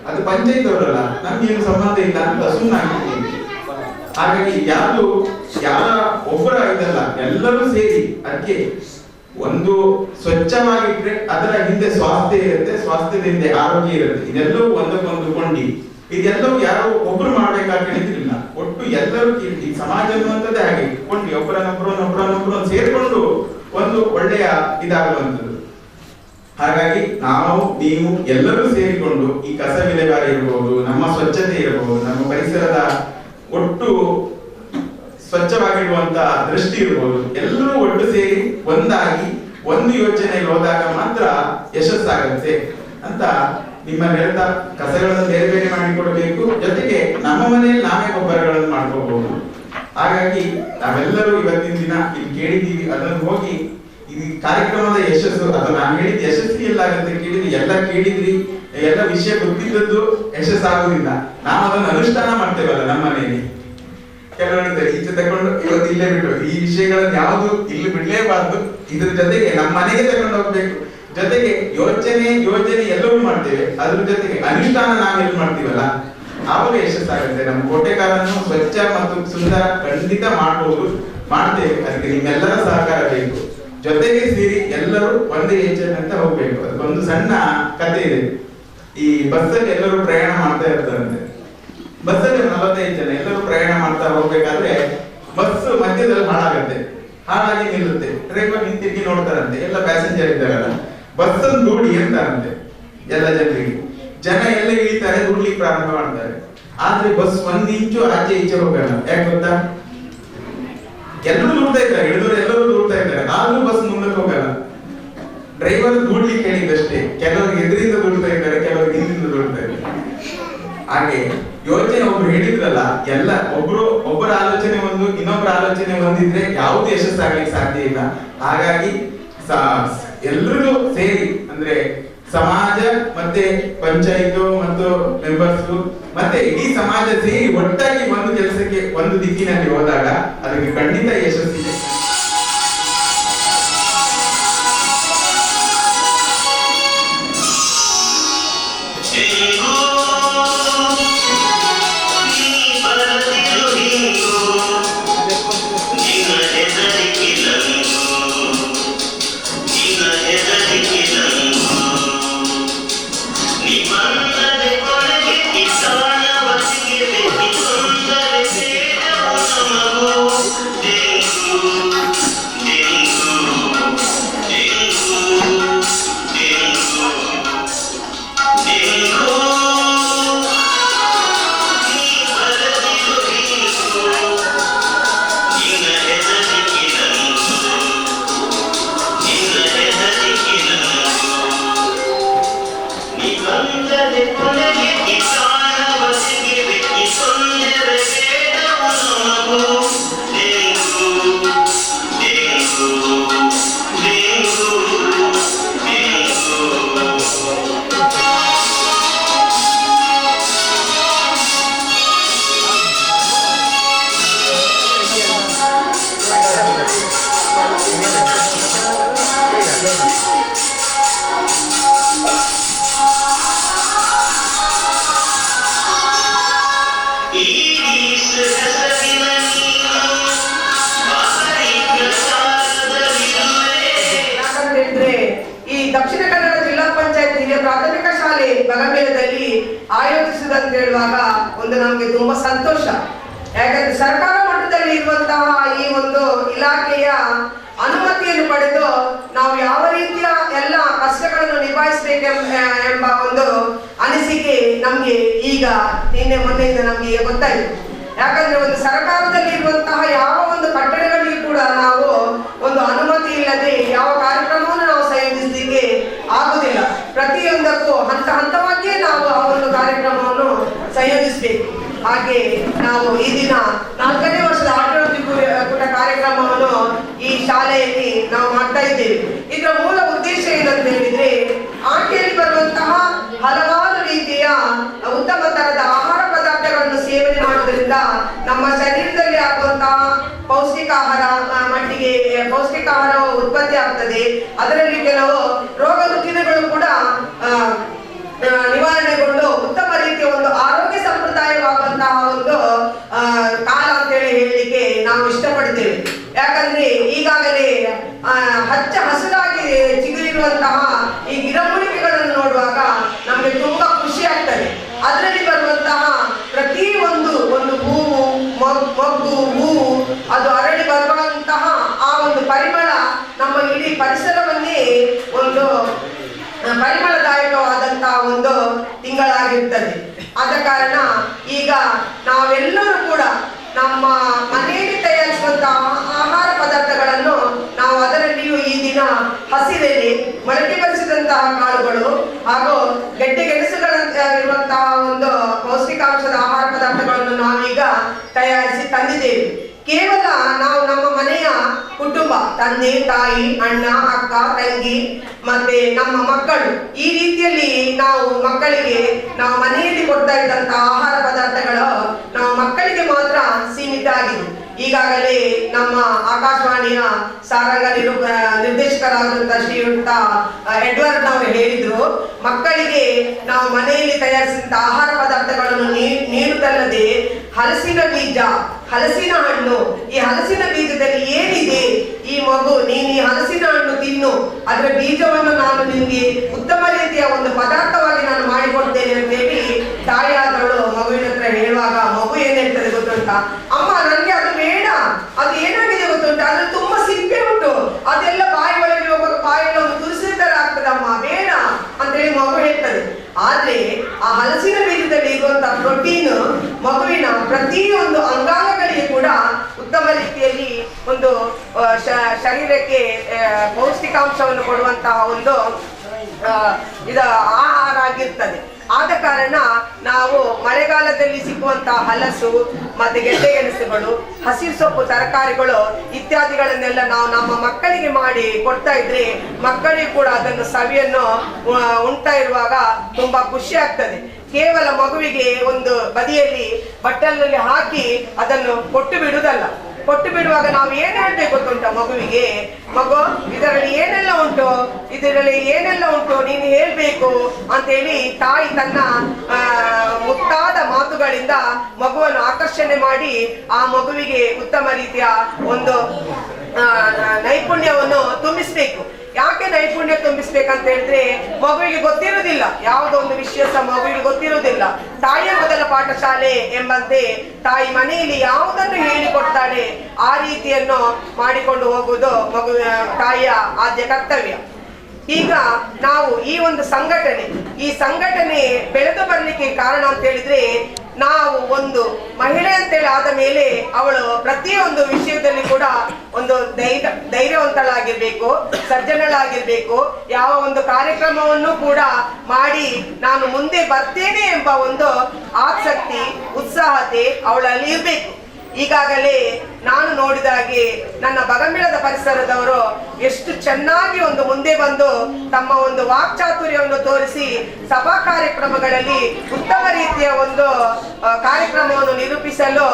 ಅದು ಪಂಚಾಯತ್ ಅವರಲ್ಲ, ನಮ್ಗೇನು ಸಂಬಂಧ ಇಲ್ಲ ಅಂತ ಸುಮ್ಮನಾಗಿರ್ತೀವಿ. ಹಾಗಾಗಿ ಯಾರು ಯಾರ ಒಬ್ಬರ ಇದಲ್ಲ, ಎಲ್ಲರೂ ಸೇರಿ ಅದಕ್ಕೆ ಒಂದು ಸ್ವಚ್ಛವಾಗಿಟ್ರೆ ಅದರ ಹಿಂದೆ ಸ್ವಾಸ್ಥ್ಯ ಇರುತ್ತೆ, ಸ್ವಾಸ್ಥ್ಯದ ಹಿಂದೆ ಆರೋಗ್ಯ ಇರುತ್ತೆ. ಇದೆಲ್ಲವೂ ಒಂದಕ್ಕೊಂದು ಕೊಂಡಿ. ಇದೆಲ್ಲವೂ ಯಾರೋ ಒಬ್ರು ಮಾಡ್ಬೇಕಾಗಿ ಹೇಳಿದ್ರಿಲ್ಲ, ಒಟ್ಟು ಎಲ್ಲರೂ ಈ ಸಮಾಜ ಅನ್ನುವಂಥದ್ದೇ ಹಾಗೆ ಕೊಂಡಿ, ಒಬ್ಬರನ್ನೊಬ್ಬರನ್ನು ಸೇರ್ಕೊಂಡು ಒಂದು ಒಳ್ಳೆಯ ಇದಾಗುವಂಥದ್ದು. ಹಾಗಾಗಿ ನಾವು ನೀವು ಎಲ್ಲರೂ ಸೇರಿಕೊಂಡು ಈ ಕಸ ವಿಲೇವಾರಿ ಇರಬಹುದು, ನಮ್ಮ ಸ್ವಚ್ಛತೆ ಇರಬಹುದು, ನಮ್ಮ ಪರಿಸರದ ಒಟ್ಟು ಸ್ವಚ್ಛವಾಗಿರುವಂತ ದೃಷ್ಟಿ ಇರಬಹುದು, ಎಲ್ಲರೂ ಒಟ್ಟು ಸೇರಿ ಒಂದಾಗಿ ಒಂದು ಯೋಚನೆಯಲ್ಲಿ ಹೋದಾಗ ಮಾತ್ರ ಯಶಸ್ಸಾಗುತ್ತೆ ಅಂತ ನಿಮ್ಮಲ್ಲಿ ಹೇಳ್ತಾ, ಕಸಗಳನ್ನು ಬೇರೆ ಬೇರೆ ಮಾಡಿಕೊಡಬೇಕು, ಜೊತೆಗೆ ನಮ್ಮ ಮನೆಯಲ್ಲಿ ನಾವೇ ಗೊಬ್ಬರಗಳನ್ನು ಮಾಡ್ಕೋಬಹುದು. ಹಾಗಾಗಿ ನಾವೆಲ್ಲರೂ ಇವತ್ತಿನ ದಿನ ಇಲ್ಲಿ ಕೇಳಿದ್ದೀವಿ, ಅದನ್ನು ಹೋಗಿ ಈ ಕಾರ್ಯಕ್ರಮದ ಯಶಸ್ಸು, ಅದು ನಾನು ಹೇಳಿದ ಯಶಸ್ವಿ ಎಲ್ಲಾಗುತ್ತೆ ಕೇಳಿದ್ರಿ, ಎಲ್ಲ ಕೇಳಿದ್ರಿ, ಎಲ್ಲ ವಿಷಯ ಗೊತ್ತಿದ್ದದ್ದು ಯಶಸ್ಸಾಗುವುದಿಲ್ಲ. ನಾವು ಅದನ್ನು ಅನುಷ್ಠಾನ ಮಾಡ್ತೇವಲ್ಲ ನಮ್ಮ ಮನೆಯಲ್ಲಿ. ಕೆಲವರು ಈಚೆ ತಕೊಂಡು ಇವತ್ತು ಇಲ್ಲೇ ಬಿಟ್ಟು ಈ ವಿಷಯಗಳನ್ನು ಯಾವುದು ಇಲ್ಲಿ ಬಿಡ್ಲೇಬಾರ್ದು, ಇದ್ರ ಜೊತೆಗೆ ನಮ್ಮ ಮನೆಗೆ ತಗೊಂಡು ಹೋಗ್ಬೇಕು. ಜೊತೆಗೆ ಯೋಜನೆ ಎಲ್ಲವೂ ಮಾಡ್ತೇವೆ, ಅದ್ರ ಜೊತೆಗೆ ಅನುಷ್ಠಾನ ನಾವೆಲ್ಲ ಮಾಡ್ತೀವಲ್ಲ, ಆವಾಗ ಯಶಸ್ಸಾಗುತ್ತೆ. ನಮ್ಮ ಕೋಟೆಕಾರನ್ನು ಸ್ವಚ್ಛ ಮತ್ತು ಸುಂದರ ಖಂಡಿತ ಮಾಡ್ತೇವೆ. ಅದಕ್ಕೆ ನಿಮ್ಮೆಲ್ಲರ ಸಹಕಾರ ಬೇಕು. ಜೊತೆಗೆ ಸೇರಿ ಎಲ್ಲರೂ ಒಂದೇ ಯೋಚನೆ ಅಂತ ಹೋಗ್ಬೇಕು. ಅದಕ್ಕೊಂದು ಸಣ್ಣ ಕಥೆ ಇದೆ. ಈ ಬಸ್ಸಲ್ಲಿ ಎಲ್ಲರೂ ಪ್ರಯಾಣ ಮಾಡ್ತಾ ಇರ್ತಾರಂತೆ. ಬಸ್ಸಲ್ಲಿ 45 ಜನ ಎಲ್ಲರೂ ಪ್ರಯಾಣ ಮಾಡ್ತಾ ಹೋಗ್ಬೇಕಾದ್ರೆ ಬಸ್ ಮಧ್ಯದಲ್ಲಿ ಹಾಳಾಗಿ ನಿಲ್ಲುತ್ತೆ. ಡ್ರೈವರ್ ನಿಂತಿರ್ಗಿ ನೋಡ್ತಾರಂತೆ, ಎಲ್ಲ ಪ್ಯಾಸೆಂಜರ್ ಇದ್ದಾರಲ್ಲ, ಬಸ್ ಅನ್ನು ದೂಡಿ ಅಂತಾರಂತೆ ಎಲ್ಲ ಜನರಿಗೆ. ಜನ ಎಲ್ಲ ಇಳಿತಾರೆ, ದೂಡ್ಲಿಕ್ಕೆ ಪ್ರಾರಂಭ ಮಾಡ್ತಾರೆ. ಆದ್ರೆ ಬಸ್ 1 ಇಂಚು ಆಚೆ ಈಚೆ ಹೋಗಲ್ಲ. ಯಾಕೆ ಗೊತ್ತಾ? ಎಲ್ಲರೂ ದೂಡ್ತಾ ಇದ್ದಾರೆ, ಎಲ್ಲರೂ ದೂಡ್ತಾ ಇದ್ದಾರೆ, ಆದ್ರೂ ಬಸ್ ಮುಂದಕ್ಕೆ ಹೋಗಲ್ಲ. ಡ್ರೈವರ್ ದೂಡ್ಲಿಕ್ಕೆ ಹೇಳಿದಷ್ಟೇ. ಕೆಲವರು ಎದುರಿಂದ ದೂಡ್ತಾ ಇದ್ದಾರೆ, ಕೆಲವರು ಹಿಂದಿಂದ ದೂಡ್ತಾ ಇದ್ದಾರೆ. ಹಾಗೆ ಯೋಚನೆ ಒಬ್ರು ಹೇಳಿದ್ರಲ್ಲ, ಎಲ್ಲ ಒಬ್ಬರ ಆಲೋಚನೆ ಒಂದು, ಇನ್ನೊಬ್ಬರ ಆಲೋಚನೆ ಒಂದಿದ್ರೆ ಯಾವುದು ಯಶಸ್ಸಾಗ್ಲಿಕ್ಕೆ ಸಾಧ್ಯ ಇಲ್ಲ. ಹಾಗಾಗಿ ಎಲ್ಲರೂ ಸೇರಿ, ಅಂದ್ರೆ ಸಮಾಜ ಮತ್ತೆ ಪಂಚಾಯತ್ ಮತ್ತು ಮೆಂಬರ್ಸ್ ಮತ್ತೆ ಇಡೀ ಸಮಾಜ ಸೇರಿ ಒಟ್ಟಾಗಿ ಒಂದು ಕೆಲಸಕ್ಕೆ ಒಂದು ದಿಕ್ಕಿನಲ್ಲಿ ಹೋದಾಗ ಅದಕ್ಕೆ ಖಂಡಿತ ಯಶಸ್ಸಿದೆ. ಆಯೋಜಿಸಿದಂತ ಹೇಳುವಾಗ ಒಂದು ನಮಗೆ ತುಂಬಾ ಸಂತೋಷ. ಯಾಕಂದ್ರೆ ಸರ್ಕಾರ ಮಟ್ಟದಲ್ಲಿ ಇರುವಂತಹ ಈ ಒಂದು ಇಲಾಖೆಯ ಅನುಮತಿಯನ್ನು ಪಡೆದು ನಾವು ಯಾವ ರೀತಿಯ ಎಲ್ಲ ಕಷ್ಟಗಳನ್ನು ನಿಭಾಯಿಸಬೇಕೆಂಬ ಒಂದು ಅನಿಸಿಕೆ ನಮ್ಗೆ ಈಗ ನಿನ್ನೆ ಮೊನ್ನೆಯಿಂದ ನಮಗೆ ಗೊತ್ತಾಯಿತು. ಯಾಕಂದ್ರೆ ಒಂದು ಸರ್ಕಾರದಲ್ಲಿ ಇರುವಂತಹ ಯಾವ ಒಂದು ಕಟ್ಟಡಗಳಿಗೆ ಕೂಡ ನಾವು ಒಂದು ಅನುಮತಿ ಇಲ್ಲದೆ ಯಾವ ಕಾರ್ಯಕ್ರಮವನ್ನು ನಾವು ಸಂಯೋಜಿಸಲಿಕ್ಕೆ ಆಗುದಿಲ್ಲ. ಪ್ರತಿಯೊಂದಕ್ಕೂ ಹಂತವಾಗಿಯೇ ನಾವು ಆ ಒಂದು ಕಾರ್ಯಕ್ರಮವನ್ನು ಸಂಯೋಜಿಸಬೇಕು. ಹಾಗೆ ನಾವು ಈ ದಿನ 4ನೇ ವರ್ಷದ ಆಟೋಟ ಕಾರ್ಯಕ್ರಮವನ್ನು ಈ ಶಾಲೆಯಲ್ಲಿ ನಾವು ಮಾಡ್ತಾ ಇದ್ದೇವೆ. ಇದರ ಮೂಲ ಉದ್ದೇಶ ಏನಂತ ಹೇಳಿದ್ರೆ, ಆಟೆಯಲ್ಲಿ ಬರುವಂತಹ ಹಲವಾರು ರೀತಿಯ ಉತ್ತಮ ತರದ ಆಹಾರ ಪದಾರ್ಥಗಳನ್ನು ಸೇವನೆ ಮಾಡುವುದರಿಂದ ನಮ್ಮ ಶರೀರದಲ್ಲಿ ಆಗುವಂತಹ ಪೌಷ್ಟಿಕ ಆಹಾರ ಉತ್ಪತ್ತಿ ಆಗ್ತದೆ. ಅದರಲ್ಲಿ ಕೆಲವು ರೋಗ ರುಜಿನಗಳು ಕೂಡ ನಿವಾರಣೆಗೊಂಡು ಉತ್ತಮ ರೀತಿಯ ಒಂದು ಆರೋಗ್ಯ ಸಂಪ್ರದಾಯವಾಗುವಂತಹ ಒಂದು ಕಾಲ ಅಂತ ಹೇಳಲಿಕ್ಕೆ ನಾವು ಇಷ್ಟಪಡ್ತೇವೆ. ಯಾಕಂದ್ರೆ ಈಗಾಗಲೇ ಹಚ್ಚ ಹಸಿರಾಗಿ ಚಿಗುರಿರುವಂತಹ ಈ ಗಿಡಮೂಲಿಕೆಗಳನ್ನು ನೋಡುವಾಗ ನಮಗೆ ತುಂಬಾ ಖುಷಿ ಆಗ್ತದೆ. ಅದರಲ್ಲಿ ಬರುವಂತಹ ಪ್ರತಿ ಒಂದು ಹೂವು, ಮೊಗ್ಗು, ಹೂವು ಅದು ಅರಳಿ ಬರುವಂತಹ ಆ ಒಂದು ಪರಿಮಳ ನಮ್ಮ ಇಡೀ ಪರಿಸರವನ್ನೇ ಒಂದು ಪರಿಮಳದಾಯಕವಾದಂತಹ ಒಂದು ತಿಂಗಳಾಗಿರ್ತದೆ. ಆದ ಕಾರಣ ಈಗ ನಾವೆಲ್ಲರೂ ಕೂಡ ನಮ್ಮ ಮನೆಯಲ್ಲಿ ತಯಾರಿಸುವಂತಹ ಆಹಾರ ಪದಾರ್ಥಗಳನ್ನು ನಾವು ಅದರಲ್ಲಿಯೂ ಈ ದಿನ ಹಸಿರೆಲೆ, ಮೊಳಕೆ ಬರಿಸಿದಂತಹ ಕಾಳುಗಳು ಹಾಗೂ ಗೆಡ್ಡೆ ಗೆಣಸುಗಳಿರುವಂತಹ ಒಂದು ಪೌಷ್ಟಿಕಾಂಶದ ಆಹಾರ ಪದಾರ್ಥಗಳನ್ನು ನಾವೀಗ ತಯಾರಿಸಿ ತಂದಿದ್ದೇವೆ. ಕೇವಲ ನಾವು ನಮ್ಮ ಮನೆಯ ಕುಟುಂಬ, ತಂದೆ, ತಾಯಿ, ಅಣ್ಣ, ಅಕ್ಕ, ತಂಗಿ ಮತ್ತೆ ನಮ್ಮ ಮಕ್ಕಳು, ಈ ರೀತಿಯಲ್ಲಿ ನಾವು ಮಕ್ಕಳಿಗೆ ನಾವು ಮನೆಯಲ್ಲಿ ಕೊಡ್ತಾ ಇದ್ದಂತಹ ಆಹಾರ ಪದಾರ್ಥಗಳು ನಾವು ಮಕ್ಕಳಿಗೆ ಮಾತ್ರ ಸೀಮಿತ ಆಗಿದೆ. ಈಗಾಗಲೇ ನಮ್ಮ ಆಕಾಶವಾಣಿಯ ಸಾರಂಗ ನಿರ್ದೇಶಕರಾದಂತಹ ಶ್ರೀಯುಕ್ತ ಎಡ್ವರ್ಡ್ ಅವರು ಹೇಳಿದ್ರು, ಮಕ್ಕಳಿಗೆ ನಾವು ಮನೆಯಲ್ಲಿ ತಯಾರಿಸಿದಂತಹ ಆಹಾರ ಪದಾರ್ಥಗಳನ್ನು ನೀಡುವುದಲ್ಲದೆ ಹಲಸಿನ ಬೀಜ, ಹಲಸಿನ ಹಣ್ಣು, ಈ ಹಲಸಿನ ಬೀಜದಲ್ಲಿ ಏನಿದೆ, ಈ ಮಗು ನೀನು ಈ ಹಲಸಿನ ಹಣ್ಣು ತಿನ್ನು, ಅದರ ಬೀಜವನ್ನು ನಾನು ನಿನ್ಗೆ ಉತ್ತಮ ರೀತಿಯ ಒಂದು ಪದಾರ್ಥವಾಗಿ ನಾನು ಮಾಡಿಕೊಡ್ತೇನೆ ಅಂತ ಹೇಳಿ ತಾಯಿಯಾದವಳು ಮಗುವಿನ ಹತ್ರ ಹೇಳುವಾಗ ಮಗು ಏನ್ ಹೇಳ್ತದೆ ಗೊತ್ತುಂಟ, ಅಮ್ಮ ನನ್ಗೆ ಅದು ಬೇಡ, ಅದು ಏನಾಗಿದೆ ಗೊತ್ತುಂಟ, ಅದ್ರಲ್ಲಿ ತುಂಬಾ ಸಿಪ್ಪೆ ಉಂಟು, ಅದೆಲ್ಲ ಬಾಯಿ ಒಳಗೆ ಹೋಗುವಾಗ ಬಾಯಲ್ಲಿ ಒಂದು ತುರಿಸಿದ ತರ ಆಗ್ತದಮ್ಮ, ಬೇಡ ಅಂತ ಹೇಳಿ ಮಗು ಹೇಳ್ತದೆ. ಆದ್ರೆ ಆ ಹಲಸಿನ ಬೀಜದಲ್ಲಿ ಇರುವಂತಹ ಪ್ರೋಟೀನ್ ಮಗುವಿನ ಪ್ರತಿಯೊಂದು ಅಂಗಾಂಗಗಳಿಗೆ ಕೂಡ ಉತ್ತಮ ರೀತಿಯಲ್ಲಿ ಒಂದು ಶರೀರಕ್ಕೆ ಪೌಷ್ಟಿಕಾಂಶವನ್ನು ಕೊಡುವಂತಹ ಒಂದು ಆಹಾರ ಆಗಿರ್ತದೆ. ಆದ ಕಾರಣ ನಾವು ಮಳೆಗಾಲದಲ್ಲಿ ಸಿಗುವಂತಹ ಹಲಸು ಮತ್ತೆ ಗೆಡ್ಡೆ ಗೆಣಸುಗಳು, ಹಸಿರು ಸೊಪ್ಪು, ತರಕಾರಿಗಳು ಇತ್ಯಾದಿಗಳನ್ನೆಲ್ಲ ನಾವು ನಮ್ಮ ಮಕ್ಕಳಿಗೆ ಮಾಡಿ ಕೊಡ್ತಾ ಇದ್ರೆ ಮಕ್ಕಳಿಗೆ ಕೂಡ ಅದನ್ನು ಸವಿಯನ್ನು ಉಣ್ತಾ ಇರುವಾಗ ತುಂಬಾ ಖುಷಿ ಆಗ್ತದೆ. ಕೇವಲ ಮಗುವಿಗೆ ಒಂದು ಬದಿಯಲ್ಲಿ ಬಟ್ಟಲಲ್ಲಿ ಹಾಕಿ ಅದನ್ನು ಕೊಟ್ಟು ಬಿಡುವುದಲ್ಲ. ಕೊಟ್ಟು ಬಿಡುವಾಗ ನಾವು ಏನ್ ಹೇಳ್ಬೇಕು ಗೊತ್ತುಂಟ ಮಗುವಿಗೆ, ಮಗು ಇದರಲ್ಲಿ ಏನೆಲ್ಲ ಉಂಟು, ಇದರಲ್ಲಿ ಏನೆಲ್ಲ ಉಂಟು ನೀನು ಹೇಳ್ಬೇಕು ಅಂತೇಳಿ ತಾಯಿ ತನ್ನ ಮುತ್ತಾದ ಮಾತುಗಳಿಂದ ಮಗುವನ್ನು ಆಕರ್ಷಣೆ ಮಾಡಿ ಆ ಮಗುವಿಗೆ ಉತ್ತಮ ರೀತಿಯ ಒಂದು ನೈಪುಣ್ಯವನ್ನು ತುಂಬಿಸ್ಬೇಕು. ಯಾಕೆ ನೈಪುಣ್ಯ ತುಂಬಿಸ್ಬೇಕಂತ ಹೇಳಿದ್ರೆ ಮಗುವಿಗೆ ಗೊತ್ತಿರುವುದಿಲ್ಲ, ಯಾವುದೋ ಒಂದು ವಿಷಯ ಸಹ ಮಗುವಿಗೆ ಗೊತ್ತಿರುವುದಿಲ್ಲ. ತಾಯಿಯ ಮೊದಲ ಪಾಠಶಾಲೆ ಎಂಬಂತೆ ತಾಯಿ ಮನೆಯಲ್ಲಿ ಯಾವುದನ್ನು ಹೇಳಿಕೊಡ್ತಾಳೆ ಆ ರೀತಿಯನ್ನು ಮಾಡಿಕೊಂಡು ಹೋಗುವುದು ತಾಯಿಯ ಆದ್ಯ ಕರ್ತವ್ಯ. ಈಗ ನಾವು ಈ ಒಂದು ಈ ಸಂಘಟನೆ ಬೆಳೆದು ಬರಲಿಕ್ಕೆ ಕಾರಣ ಅಂತ ಹೇಳಿದ್ರೆ, ನಾವು ಒಂದು ಮಹಿಳೆ ಅಂತೇಳಿ ಆದ ಮೇಲೆ ಅವಳು ಪ್ರತಿಯೊಂದು ವಿಷಯದಲ್ಲಿ ಕೂಡ ಒಂದು ಧೈರ್ಯವಂತಳಾಗಿರ್ಬೇಕು, ಸಜ್ಜನಳಾಗಿರ್ಬೇಕು. ಯಾವ ಒಂದು ಕಾರ್ಯಕ್ರಮವನ್ನು ಕೂಡ ಮಾಡಿ ನಾನು ಮುಂದೆ ಬರ್ತೇನೆ ಎಂಬ ಒಂದು ಆಸಕ್ತಿ, ಉತ್ಸಾಹತೆ ಅವಳಲ್ಲಿ ಇರಬೇಕು. ಈಗಾಗಲೇ ನಾನು ನೋಡಿದ ಹಾಗೆ ನನ್ನ ಬಗಂಬಿಳದ ಪರಿಸರದವರು ಎಷ್ಟು ಚೆನ್ನಾಗಿ ಒಂದು ಮುಂದೆ ಬಂದು ತಮ್ಮ ಒಂದು ವಾಕ್ಚಾತುರ್ಯವನ್ನು ತೋರಿಸಿ ಸಭಾ ಕಾರ್ಯಕ್ರಮಗಳಲ್ಲಿ ಉತ್ತಮ ರೀತಿಯ ಒಂದು ಕಾರ್ಯಕ್ರಮವನ್ನು ನಿರೂಪಿಸಲು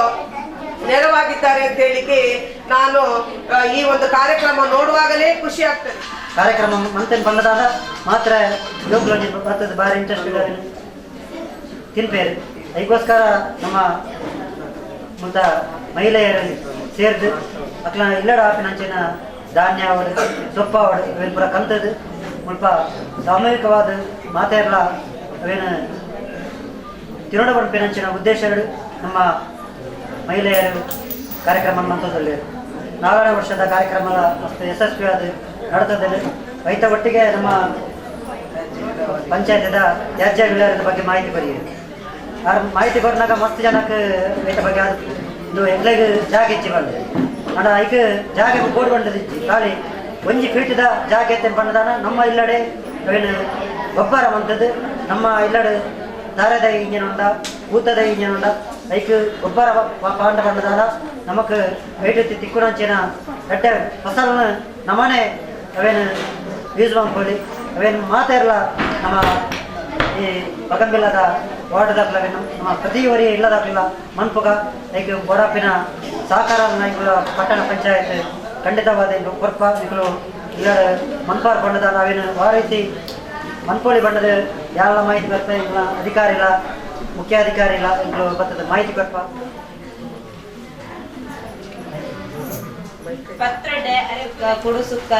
ನೆರವಾಗಿದ್ದಾರೆ ಅಂತ ಹೇಳಿಕೆ ನಾನು ಈ ಒಂದು ಕಾರ್ಯಕ್ರಮ ನೋಡುವಾಗಲೇ ಖುಷಿ ಆಗ್ತದೆ. ಕಾರ್ಯಕ್ರಮ ಮಂತೇನು ಬಂದದಾಗ ಮಾತ್ರ ಯೋಗಲೋಜಿ ಬರ್ತದೆ, ಭಾರಿ ಇಂಟ್ರೆಸ್ಟ್ ಇದ್ದಾರೆ ತಿನ್ಪೇರು. ಅದಕ್ಕೋಸ್ಕರ ನಮ್ಮ ಮುಂತ ಮಹಿಳೆಯರು ಸೇರಿದು ಅಕ್ಲ ಇಲ್ಲಡ ಆಪಿನಂಚಿನ ಧಾನ್ಯ ಅವಡು, ಸೊಪ್ಪ ಅವಡು ಇವೇನು ಪೂರ ಕಲ್ತದ್ದು ಸ್ವಲ್ಪ ಸಾಮೂಹಿಕವಾದ ಮಾತೆಲ್ಲ ಅವೇನು ತಿರುಣ ಪಂಪಿನಂಚಿನ ಉದ್ದೇಶಗಳು ನಮ್ಮ ಮಹಿಳೆಯರು ಕಾರ್ಯಕ್ರಮ ಮಂತದಲ್ಲಿ 4ನೇ ವರ್ಷದ ಕಾರ್ಯಕ್ರಮ ಅಷ್ಟು ಯಶಸ್ವಿಯಾದ ನಡೆತದಲ್ಲಿ ರೈತ ಒಟ್ಟಿಗೆ ನಮ್ಮ ಪಂಚಾಯತದ ತ್ಯಾಜ್ಯ ವಿಲೇವಾರಿ ಬಗ್ಗೆ ಮಾಹಿತಿ ಬರೆಯಿರಿ. ಆ ಮಾಹಿತಿ ಕೊಟ್ಟಾಗ ಮಸ್ತ್ ಜನಕ್ಕೆ ರೈತ ಬಗ್ಗೆ ಅದು ಇದು ಎಗ್ಲೆಗೆ ಜಾಗ ಹೆಚ್ಚಿ ಬಂದೆ ಅಡ ಐಕ್ ಜಾಗ ಬೋರ್ಡ್ ಬಂದಿದ್ದಿ ಖಾಲಿ 1 ಫೀಟ್ದ ಜಾಗ ಎತ್ತೇನು ಬಂದದಾನ ನಮ್ಮ ಇಲ್ಲಡೆ ಅವೇನು ಗೊಬ್ಬರ ಬಂತದ್ದು ನಮ್ಮ ಇಲ್ಲಡೆ ದಾರದ ಇಂಜನ್ ಉಂಡ, ಊತದ ಇಂಜನ್ ಉಂಡ, ಐಕ್ ಗೊಬ್ಬರ ಪಾಂಡ ಬಂದದಾನ ನಮಕ್ ವೇಟ್ ತಿಕ್ಕುನಂಚಿನ ಗಡ್ಡೆ ಫಸಲ್ನ ನಮ್ಮನೆ ಅವೇನು ಯೂಸ್ ಮಾಡ್ಕೊಳ್ಳಿ. ಅವೇನು ಮಾತಾರಲ್ಲ ನಮ್ಮ ಈ ಬಗಂಬಿಲ್ಲದ ವಾರ್ಡ್ದಾಗಲವೇನು ನಮ್ಮ ಪ್ರತಿ ವರಿ ಇಲ್ಲದಾಗಲಿಲ್ಲ ಮನ್ಪುಗ ಐಕ್ ಬೋಡಾಪಿನ ಸಹಕಾರ ನಾಯಕರ ಪಟ್ಟಣ ಪಂಚಾಯತ್ ಖಂಡಿತವಾದ ಕೊರ್ಪ ಇಗಳು ಇಲ್ಲ ಮನ್ಪಾರ್ ಬಣ್ಣದ ನಾವೇನು ಆ ರೀತಿ ಮನ್ಪೋಳಿ ಬಣ್ಣದ ಯಾರ ಮಾಹಿತಿ ಬರ್ತಾ ಇಲ್ಲ, ಅಧಿಕಾರಿ ಇಲ್ಲ, ಮುಖ್ಯಾಧಿಕಾರಿ ಇಲ್ಲ ಇಗಳು ಬರ್ತದೆ ಮಾಹಿತಿ ಕೊರ್ಪ ಪತ್ರಡೆ ಅರೆಕ ಕುಡು ಸುಕ್ಕ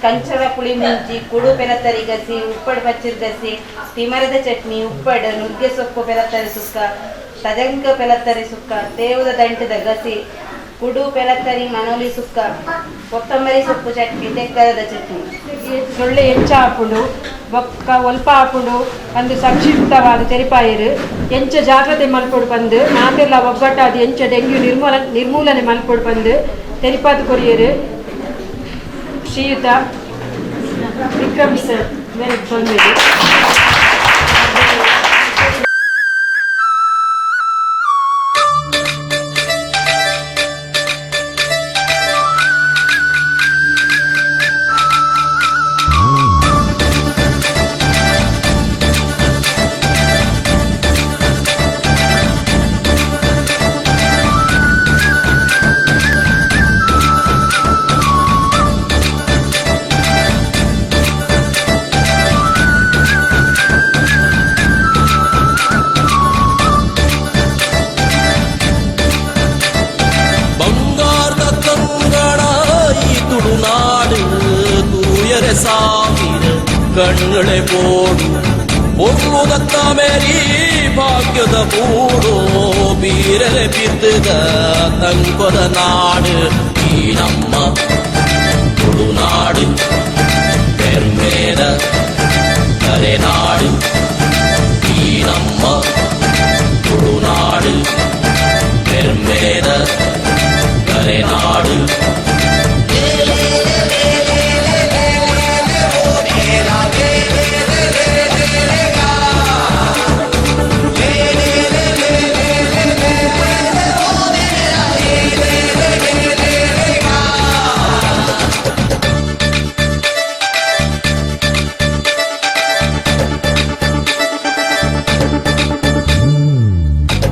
ಕಂಚವ ಪುಳಿ ಮುಂಚಿ ಕುಡು ಪೆಲತ್ತರಿ ಗಸಿ ಉಪ್ಪಡು ಪಚ್ಚಿರ್ ಗಸಿ ತಿಮರದ ಚಟ್ನಿ ಉಪ್ಪಡು ನುಗ್ಗೆ ಸೊಪ್ಪು ಪೆಲತ್ತರಿ ಸುಕ್ಕ ತದಂಕ ಪೆಲತ್ತರಿ ಸುಕ್ಕ ತೇವದ ದಂಟದ ಗಸಿ ಕುಡು ಪೆಲತ್ತರಿ ಮನೋಲಿ ಸುಕ್ಕ ಕೊತ್ತಂಬರಿ ಸೊಪ್ಪು ಚಟ್ನಿ ತೆಕ್ಕರದ ಚಟ್ನಿ ಸೊಳ್ಳೆ ಎಂಚ ಹಾಪುಂಡು ಬೊಕ್ಕ ಒಲ್ಪ ಹಾಪುಂಡು ಅಂದು ಸಂಕ್ಷಿಪ್ತವಾದ ತೆರಿಪಾಯಿರು ಎಂಚ ಜಾಗ್ರತೆ ಮಲ್ಪೊಡು ಬಂದು ನಾತೆಲ್ಲ ಒಗ್ಗಟ್ಟಾದ ಎಂಚ ಡೆಂಗ್ಯೂ ನಿರ್ಮೂಲನೆ ಮಲ್ಪೊಡು ಬಂದು ತೆರಿಪಾದ ಕೊರಿಯರು ಶ್ರೀಯುತ ವಿಕ್ರಮ್ ಸರ್ ಮೇಲೆ ಬಂದಿದೆ. ಕಣ್ಣಳೆ ಬೋಡು ಒಳ್ಳುದತ್ತ ಮೇರಿ ಭಾಗ್ಯದ ಬೂಡು ಬೀರಲೆ ಬಿದ್ದದ ತಂಕೊದ ನಾಡು ಈ ನಮ್ಮ ತುಳುನಾಡು ಬೆರ್ಮೇದ ಕರೆನಾಡು ಈ ನಮ್ಮ ತುಳುನಾಡು ಬೆರ್ಮೇದ ಕರೆನಾಡು.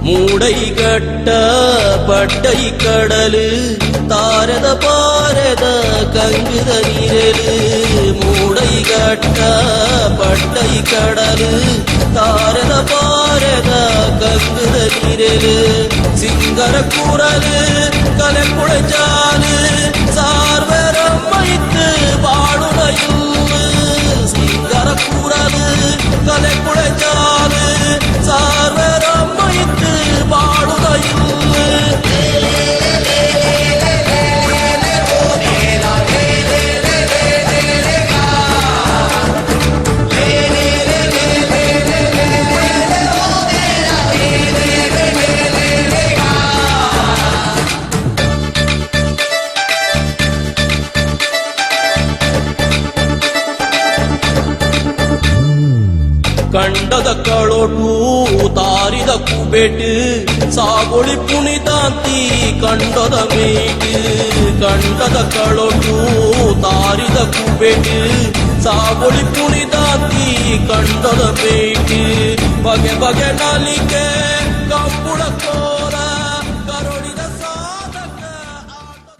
ಮೂಡೈಗಟ್ಟ ಪಡ್ಡೈ ಕಡಲು ತಾರದ ಪಾರದ ಕಂಗುದ ನೀರಲು ಮೂಡೈಗಟ್ಟ ಪಡ್ಡೈ ಕಡಲು ತಾರದ ಪಾರದ ಕಂಗುದ ನೀರಲು ಸಿಂಗರ ಕೂರಲು ಕಲೆ ಕುಳಜಾಲು ಸಾರ್ವರಮ್ಮೈತ್ತು ಬಾಡುನಯು ಸಿಂಗರ ಕೂರಲು ಕಲೆ ಕುಳಜಾಲು ಸಾರ್ವರಮ್ಮೈತ್ತು ಬಾಡುನಯು. ಕಂಡದ ಕಳೋಟು ತಾರಿದ ಕುಬೇಟು ಸಾಗೋಳಿ ಪುಣಿತಾಂತಿ ಕಂಡದ ಮೇಟು ಕಂಡದ ಕಳೋಟು ತಾರಿದ ಕುಬೇಟು ಸಾಗೋಳಿ ಪುಣಿತಾಂತಿ ಕಂಡದ ಮೇಟು ಬಗೆ ಬಗೆ ನಾಲಿಗೆ ಕಂಬುಳಕೋ